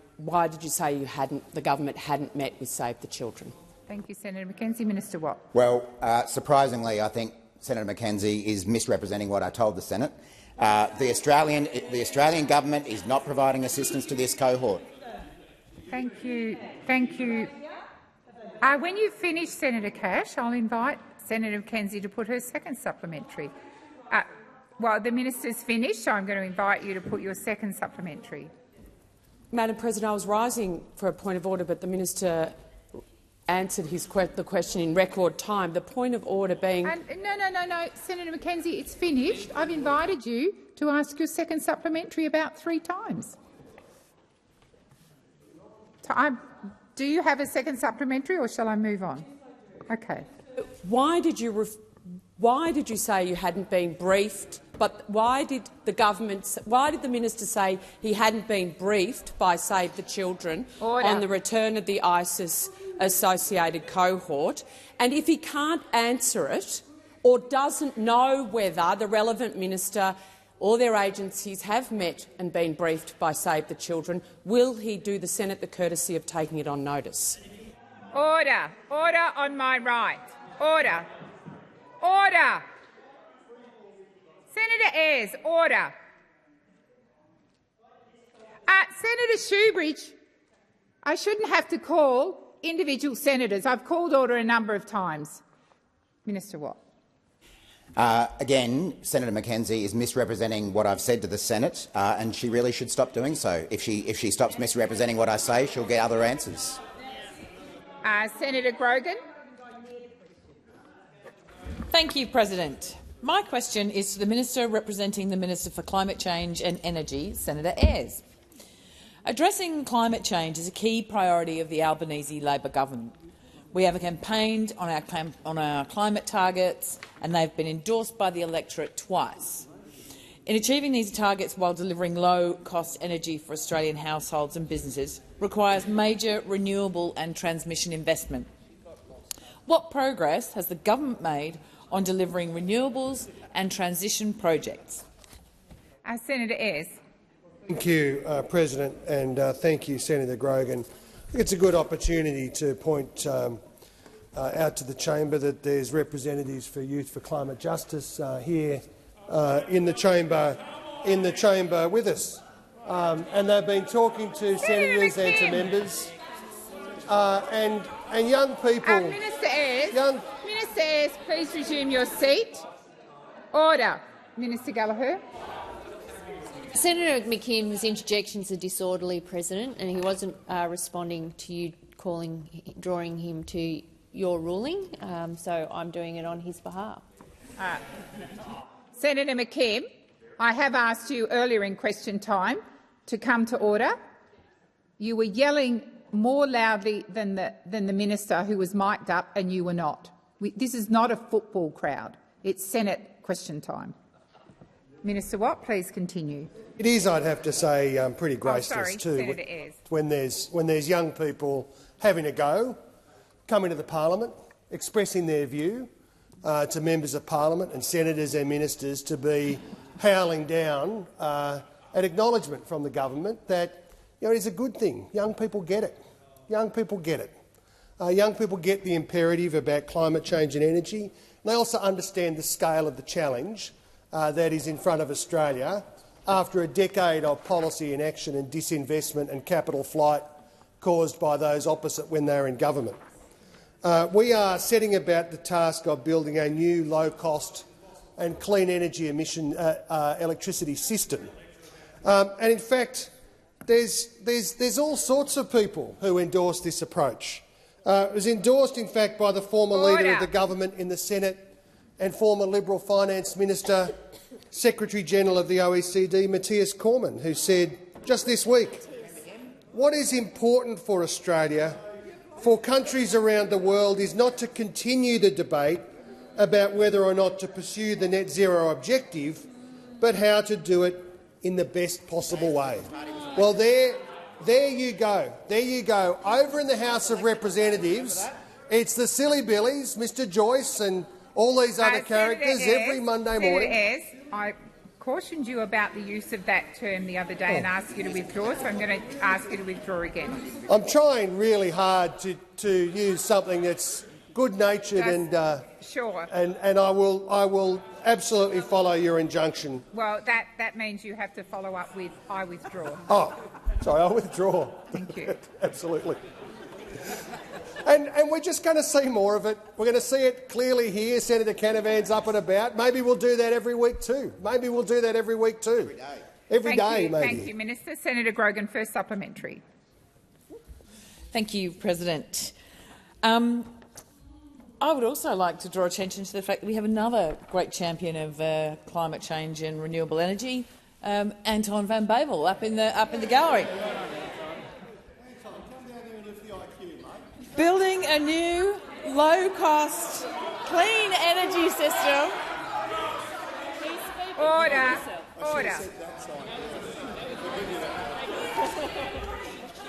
say the government hadn't met with Save the Children? Thank you, Senator McKenzie. Minister Watt. Well, surprisingly, I think Senator McKenzie is misrepresenting what I told the Senate. The Australian government is not providing assistance to this cohort. Thank you. Thank you. When you finish, Senator Cash, I'll invite Senator McKenzie to put her second supplementary. Well, the minister's finished, so I'm going to invite you to put your second supplementary. Madam President, I was rising for a point of order, but the minister answered the question in record time. The point of order being— No, Senator McKenzie, it's finished. I've invited you to ask your second supplementary about 3 times. Do you have a second supplementary, or shall I move on? Okay. Why did you say you hadn't been briefed? But why did the minister say he hadn't been briefed by Save the Children on the return of the ISIS-associated cohort? And if he can't answer it or doesn't know whether the relevant minister or their agencies have met and been briefed by Save the Children, will he do the Senate the courtesy of taking it on notice? Order. Order on my right. Order. Order. Senator Ayres, order. Senator Shoebridge, I shouldn't have to call individual senators. I've called order a number of times. Minister Watt. Again, Senator McKenzie is misrepresenting what I've said to the Senate, and she really should stop doing so. If she stops misrepresenting what I say, she'll get other answers. Senator Grogan. Thank you, President. My question is to the Minister representing the Minister for Climate Change and Energy, Senator Ayres. Addressing climate change is a key priority of the Albanese Labor government. We have campaigned on our climate targets, and they've been endorsed by the electorate twice. In achieving these targets while delivering low-cost energy for Australian households and businesses requires major renewable and transmission investment. What progress has the government made on delivering renewables and transition projects? Senator Ayres. Thank you, President, and thank you, Senator Grogan. I think it's a good opportunity to point out to the chamber that there's representatives for Youth for Climate Justice here in the chamber with us, and they've been talking to senators and to members, and young people. Minister Ayres, please resume your seat. Order. Minister Gallagher. Senator McKim's interjections are disorderly, President, and he wasn't responding to you drawing him to your ruling, so I'm doing it on his behalf. Senator McKim, I have asked you earlier in question time to come to order. You were yelling more loudly than the minister, who was mic'd up, and you were not. This is not a football crowd. It's Senate question time. Minister Watt, please continue. It is, I'd have to say, pretty graceless too. Senator Ayres. When there's young people having a go, coming to the parliament, expressing their view to members of parliament and senators and ministers, to be howling down an acknowledgement from the government that it is a good thing. Young people get it. Young people get it. Young people get the imperative about climate change and energy. They also understand the scale of the challenge that is in front of Australia after a decade of policy inaction and disinvestment and capital flight caused by those opposite when they were in government. We are setting about the task of building a new low-cost and clean energy electricity system. And in fact, there's all sorts of people who endorse this approach. It was endorsed, in fact, by the former leader of the government in the Senate and former Liberal Finance Minister, Secretary-General of the OECD, Matthias Cormann, who said just this week, "What is important for Australia, for countries around the world, is not to continue the debate about whether or not to pursue the net zero objective, but how to do it in the best possible way." Well, there you go. There you go. Over in the House of Representatives, it's the silly billies, Mr Joyce and all these other characters every Monday morning. Senator Ayres, I cautioned you about the use of that term the other day and asked you to withdraw, so I'm going to ask you to withdraw again. I'm trying really hard to use something that's good-natured and I will absolutely follow your injunction. Well, that means you have to follow up with "I withdraw." Oh, sorry, I withdraw. Thank you. Absolutely. And we're just going to see more of it. We're going to see it clearly here. Senator Canavan's up and about. Maybe we'll do that every week too. Maybe we'll do that every week too. Every day, maybe. Thank you, Minister. Senator Grogan, first supplementary. Thank you, President. I would also like to draw attention to the fact that we have another great champion of climate change and renewable energy, Anton van Bavel, up in the gallery. Building a new, low-cost, clean energy system. Order. Order.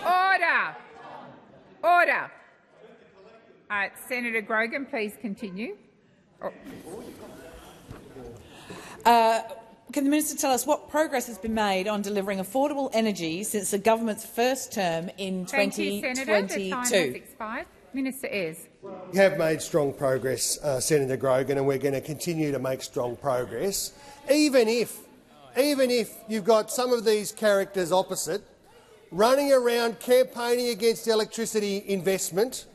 Order. Order. Senator Grogan, please continue. Can the minister tell us what progress has been made on delivering affordable energy since the government's first term in 2022? Thank you, Senator. The time has expired. Minister Ayres. We have made strong progress, Senator Grogan, and we're going to continue to make strong progress, even if you've got some of these characters opposite running around campaigning against electricity investment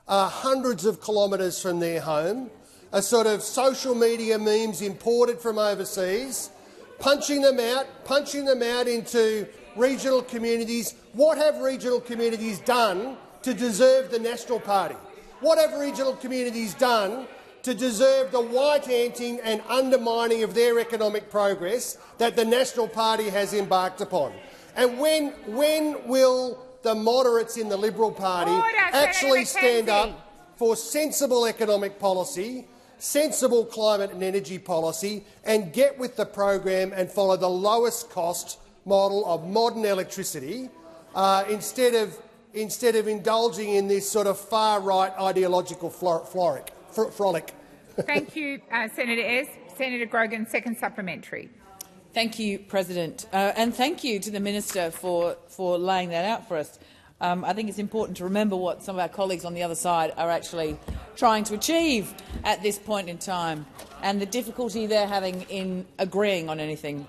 hundreds of kilometres from their home, a sort of social media memes imported from overseas, punching them out into regional communities. What have regional communities done to deserve the National Party? What have regional communities done to deserve the white-anting and undermining of their economic progress that the National Party has embarked upon? And when will the moderates in the Liberal Party actually stand up for sensible economic policy, sensible climate and energy policy, and get with the program and follow the lowest cost model of modern electricity instead of indulging in this sort of far-right ideological frolic? Thank you, Senator Ayres. Senator Grogan, second supplementary. Thank you, President, and thank you to the Minister for laying that out for us. I think it's important to remember what some of our colleagues on the other side are actually trying to achieve at this point in time and the difficulty they're having in agreeing on anything.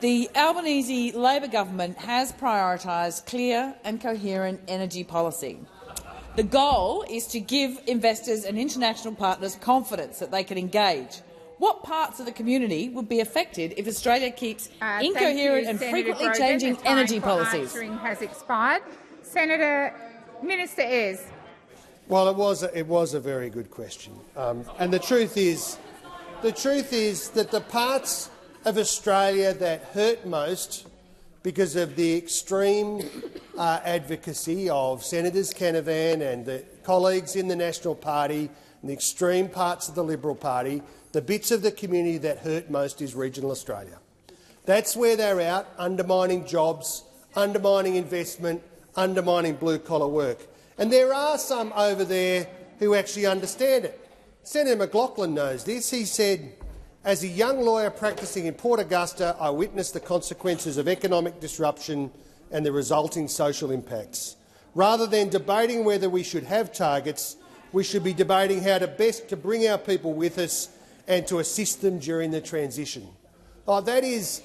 The Albanese Labor government has prioritised clear and coherent energy policy. The goal is to give investors and international partners confidence that they can engage. What parts of the community would be affected if Australia keeps incoherent and frequently changing energy policies? Answering has expired. Minister Ayres. Well, it was a very good question, and the truth is that the parts of Australia that hurt most because of the extreme advocacy of Senators Canavan and the colleagues in the National Party and the extreme parts of the Liberal Party, the bits of the community that hurt most is regional Australia. That's where they're out, undermining jobs, undermining investment, undermining blue-collar work. And there are some over there who actually understand it. Senator McLaughlin knows this. He said, as a young lawyer practising in Port Augusta, I witnessed the consequences of economic disruption and the resulting social impacts. Rather than debating whether we should have targets, we should be debating how to best to bring our people with us and to assist them during the transition. That is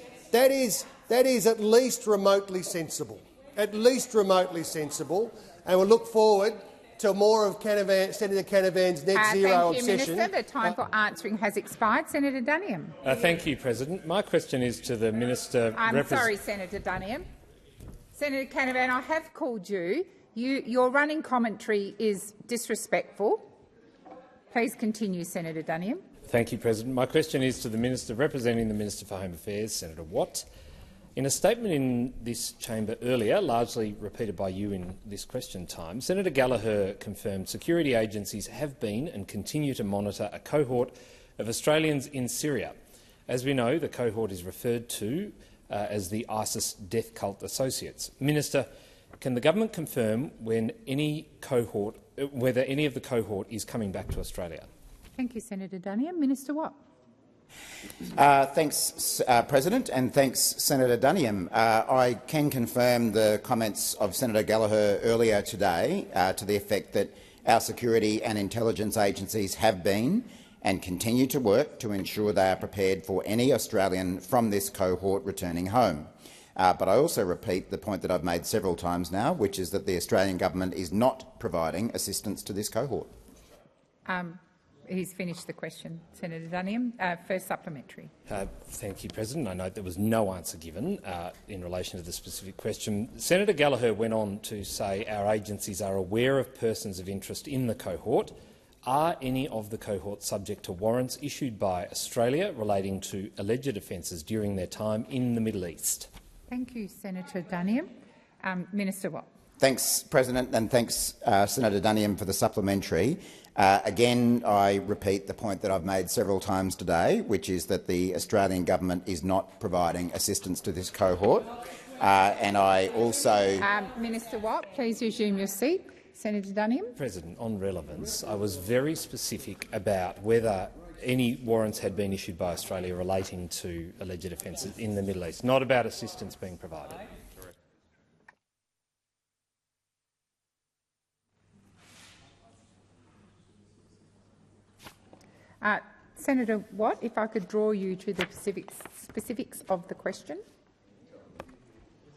at least remotely sensible. At least remotely sensible, and we'll look forward to more of Senator Canavan's net zero obsession. Thank you, Minister. The time for answering has expired. Senator Duniam. Thank you, President. My question is to the Minister. I'm sorry, Senator Duniam. Senator Canavan, I have called you. Your running commentary is disrespectful. Please continue, Senator Duniam. Thank you, President. My question is to the Minister representing the Minister for Home Affairs, Senator Watt. In a statement in this chamber earlier, largely repeated by you in this question time, Senator Gallagher confirmed security agencies have been and continue to monitor a cohort of Australians in Syria. As we know, the cohort is referred to as the ISIS death cult associates. Minister, can the government confirm whether any of the cohort is coming back to Australia? Thank you, Senator Duniam. Minister Watt. Thanks, President, and thanks, Senator Duniam. I can confirm the comments of Senator Gallagher earlier today to the effect that our security and intelligence agencies have been and continue to work to ensure they are prepared for any Australian from this cohort returning home. But I also repeat the point that I've made several times now, which is that the Australian government is not providing assistance to this cohort. He's finished the question. Senator Duniam, first supplementary. Thank you, President. I note there was no answer given in relation to the specific question. Senator Gallagher went on to say our agencies are aware of persons of interest in the cohort. Are any of the cohort subject to warrants issued by Australia relating to alleged offences during their time in the Middle East? Thank you, Senator Duniam. Minister Watt. Thanks, President, and thanks, Senator Duniam, for the supplementary. Again, I repeat the point that I've made several times today, which is that the Australian government is not providing assistance to this cohort. And I also— Minister Watt, please resume your seat. Senator Duniam. President, on relevance, I was very specific about whether any warrants had been issued by Australia relating to alleged offences in the Middle East, not about assistance being provided. Senator Watt, if I could draw you to the specifics of the question.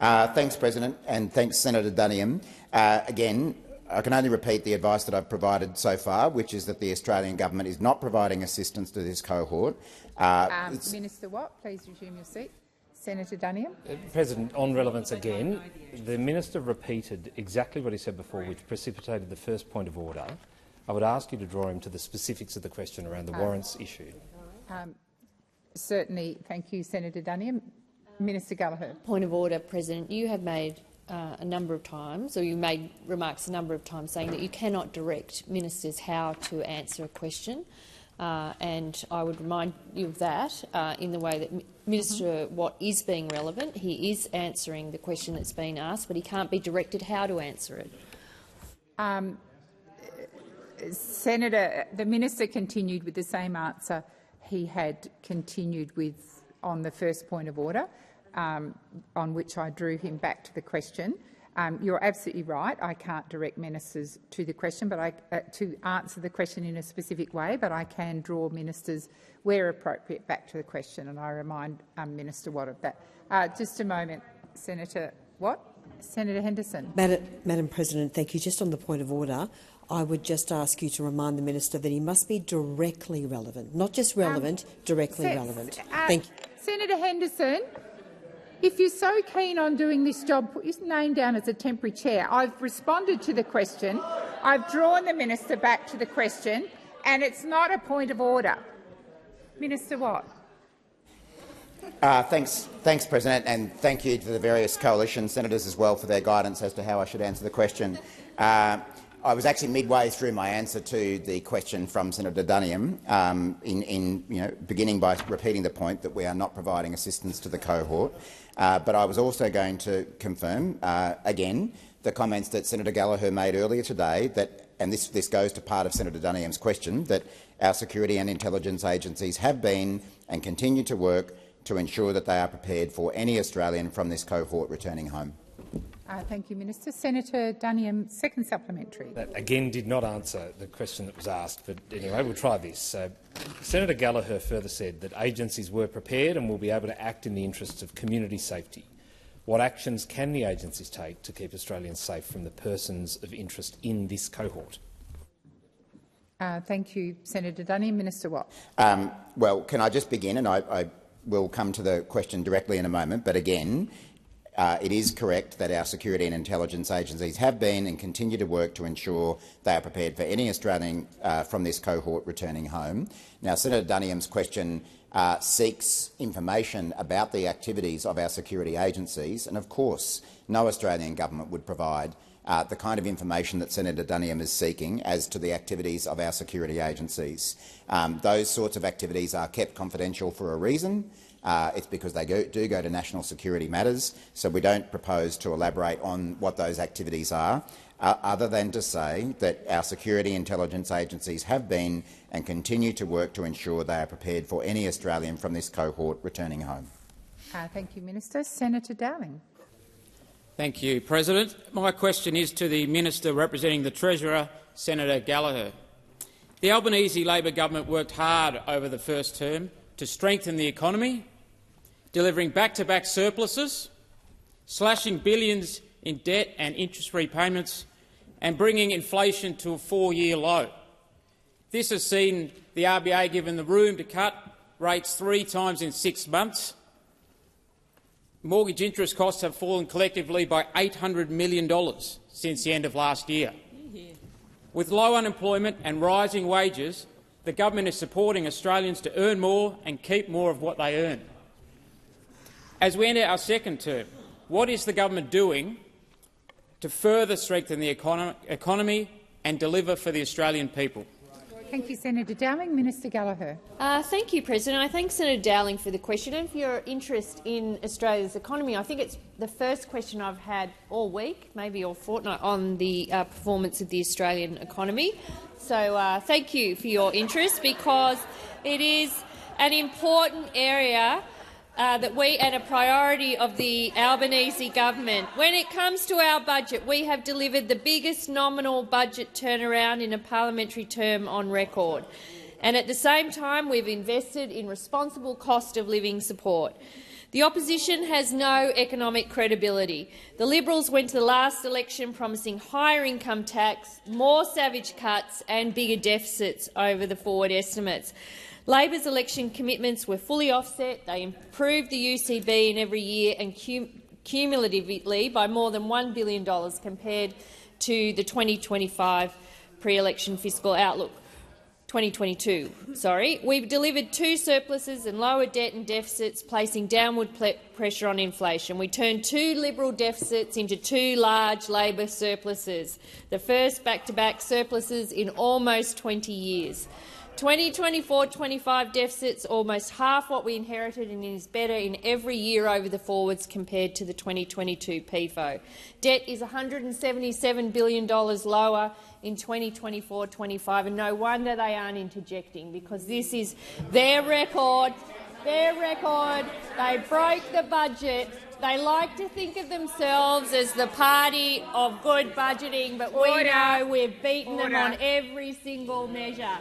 Thanks, President, and thanks, Senator Duniam. Again, I can only repeat the advice that I've provided so far, which is that the Australian government is not providing assistance to this cohort. Minister Watt, please resume your seat. Senator Duniam. President, on relevance again, the minister repeated exactly what he said before, which precipitated the first point of order, I would ask you to draw him to the specifics of the question around the warrants issued. Certainly. Thank you, Senator Duniam. Minister Gallagher. Point of order, President. You have made a number of times, or you made remarks a number of times saying that you cannot direct ministers how to answer a question. And I would remind you of that in the way that Minister Watt is being relevant. He is answering the question that's been asked, but he can't be directed how to answer it. Senator, the minister continued with the same answer he had continued with on the first point of order, on which I drew him back to the question. You're absolutely right. I can't direct ministers to the question, but to answer the question in a specific way. But I can draw ministers, where appropriate, back to the question, and I remind Minister Watt of that. Just a moment, Senator Watt. Senator Henderson. Madam President, thank you. Just on the point of order, I would just ask you to remind the minister that he must be directly relevant, not just relevant, directly relevant. Thank you. Senator Henderson. If you're so keen on doing this job, put his name down as a temporary chair. I've responded to the question. I've drawn the minister back to the question, and it's not a point of order. Minister Watt. Thanks, President, and thank you to the various coalition senators as well for their guidance as to how I should answer the question. I was actually midway through my answer to the question from Senator Duniam, beginning by repeating the point that we are not providing assistance to the cohort. But I was also going to confirm again the comments that Senator Gallagher made earlier today, and this goes to part of Senator Duniam's question, that our security and intelligence agencies have been and continue to work to ensure that they are prepared for any Australian from this cohort returning home. Thank you, Minister. Senator Duniam, second supplementary. That again did not answer the question that was asked, but anyway, we'll try this. Senator Gallagher further said that agencies were prepared and will be able to act in the interests of community safety. What actions can the agencies take to keep Australians safe from the persons of interest in this cohort? Thank you, Senator Duniam. Minister Watt. Well, can I just begin, and I will come to the question directly in a moment, but again, it is correct that our security and intelligence agencies have been and continue to work to ensure they are prepared for any Australian from this cohort returning home. Now, Senator Duniam's question seeks information about the activities of our security agencies, and of course no Australian government would provide the kind of information that Senator Duniam is seeking as to the activities of our security agencies. Those sorts of activities are kept confidential for a reason. It's because they do go to national security matters, so we don't propose to elaborate on what those activities are, other than to say that our security intelligence agencies have been and continue to work to ensure they are prepared for any Australian from this cohort returning home. Thank you, Minister. Senator Dowling. Thank you, President. My question is to the Minister representing the Treasurer, Senator Gallagher. The Albanese Labor government worked hard over the first term to strengthen the economy, delivering back-to-back surpluses, slashing billions in debt and interest repayments, and bringing inflation to a 4-year low. This has seen the RBA given the room to cut rates 3 times in 6 months. Mortgage interest costs have fallen collectively by $800 million since the end of last year. With low unemployment and rising wages, the government is supporting Australians to earn more and keep more of what they earn. As we enter our second term, what is the government doing to further strengthen the economy and deliver for the Australian people? Thank you, Senator Dowling. Minister Gallagher. Thank you, President. I thank Senator Dowling for the question and for your interest in Australia's economy. I think it's the first question I've had all week, maybe all fortnight, on the performance of the Australian economy. So thank you for your interest, because it is an important area and a priority of the Albanese government. When it comes to our budget, we have delivered the biggest nominal budget turnaround in a parliamentary term on record. And at the same time, we've invested in responsible cost of living support. The opposition has no economic credibility. The Liberals went to the last election promising higher income tax, more savage cuts and bigger deficits over the forward estimates. Labor's election commitments were fully offset. They improved the UCB in every year and cumulatively by more than $1 billion compared to the 2025 pre-election fiscal outlook. 2022. We've delivered 2 surpluses and lower debt and deficits, placing downward pressure on inflation. We turned 2 Liberal deficits into 2 large Labor surpluses, the first back-to-back surpluses in almost 20 years. 2024-25 deficits almost half what we inherited and is better in every year over the forwards compared to the 2022 PFO. Debt is $177 billion lower in 2024-25, and no wonder they aren't interjecting, because this is their record. Their record. They broke the budget. They like to think of themselves as the party of good budgeting, but we know we've beaten them on every single measure.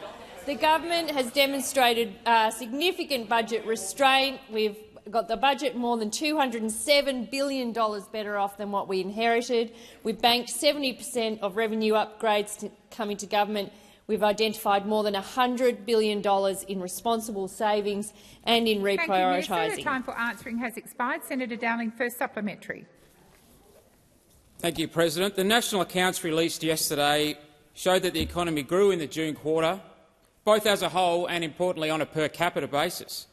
The government has demonstrated significant budget restraint. We've got the budget more than $207 billion better off than what we inherited. We've banked 70% of revenue upgrades coming to government. We've identified more than $100 billion in responsible savings and in reprioritising. Thank you, Minister. The time for answering has expired. Senator Dowling, first supplementary. Thank you, President. The national accounts released yesterday showed that the economy grew in the June quarter, both as a whole and, importantly, on a per capita basis.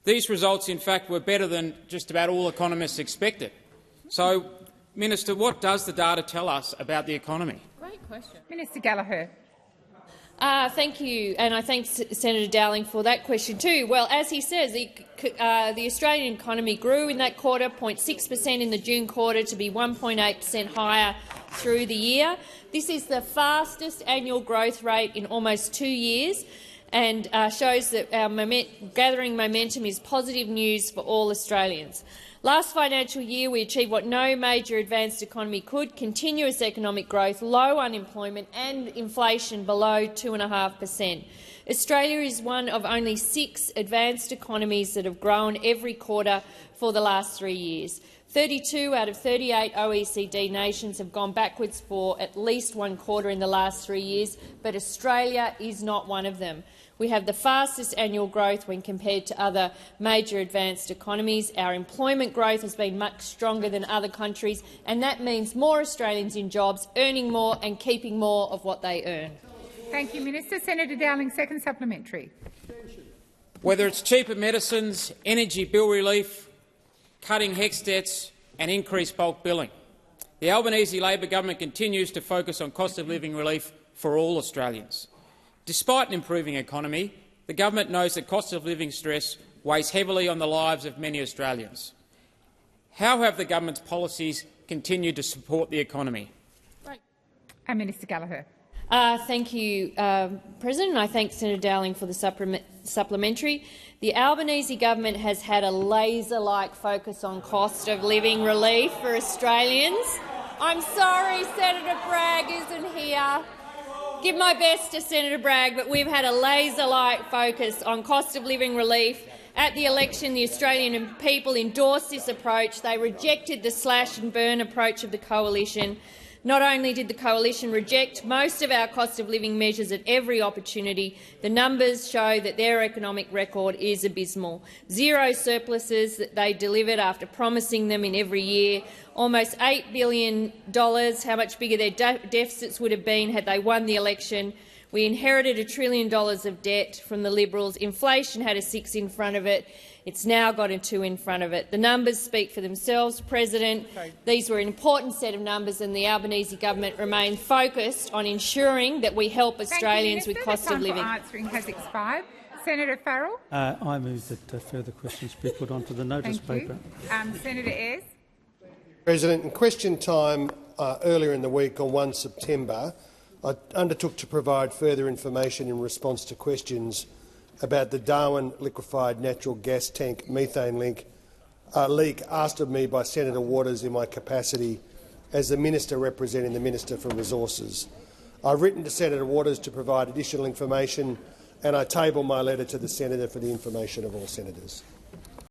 These results, in fact, were better than just about all economists expected. So, Minister, what does the data tell us about the economy? Great question. Minister Gallagher. Thank you, and I thank Senator Dowling for that question too. Well, as he says, the Australian economy grew in that quarter, 0.6% in the June quarter to be 1.8% higher through the year. This is the fastest annual growth rate in almost 2 years, and shows that our gathering momentum is positive news for all Australians. Last financial year, we achieved what no major advanced economy could: continuous economic growth, low unemployment and inflation below 2.5%. Australia is one of only 6 advanced economies that have grown every quarter for the last 3 years. 32 out of 38 OECD nations have gone backwards for at least 1 quarter in the last 3 years, but Australia is not one of them. We have the fastest annual growth when compared to other major advanced economies. Our employment growth has been much stronger than other countries, and that means more Australians in jobs, earning more and keeping more of what they earn. Thank you, Minister. Senator Dowling, second supplementary. Whether it's cheaper medicines, energy bill relief, cutting HECS debts and increased bulk billing, the Albanese Labor government continues to focus on cost of living relief for all Australians. Despite an improving economy, the government knows that cost of living stress weighs heavily on the lives of many Australians. How have the government's policies continued to support the economy? And Minister Gallagher. Thank you, President. I thank Senator Dowling for the supplementary. The Albanese government has had a laser-like focus on cost of living relief for Australians. I'm sorry Senator Bragg isn't here. Give my best to Senator Bragg, but we've had a laser-like focus on cost of living relief. At the election, the Australian people endorsed this approach. They rejected the slash-and-burn approach of the coalition. Not only did the coalition reject most of our cost of living measures at every opportunity, the numbers show that their economic record is abysmal. 0 surpluses that they delivered after promising them in every year. Almost $8 billion, how much bigger their deficits would have been had they won the election. We inherited $1 trillion of debt from the Liberals. Inflation had a 6 in front of it. It's now got a 2 in front of it. The numbers speak for themselves, President. These were an important set of numbers, and the Albanese government remain focused on ensuring that we help Australians with cost of living. The time for answering has expired. Senator Farrell. I move that further questions be put onto the notice paper. Senator Ayres. President, in question time earlier in the week on 1 September, I undertook to provide further information in response to questions about the Darwin liquefied natural gas tank methane leak asked of me by Senator Waters in my capacity as the Minister representing the Minister for Resources. I've written to Senator Waters to provide additional information, and I table my letter to the Senator for the information of all senators.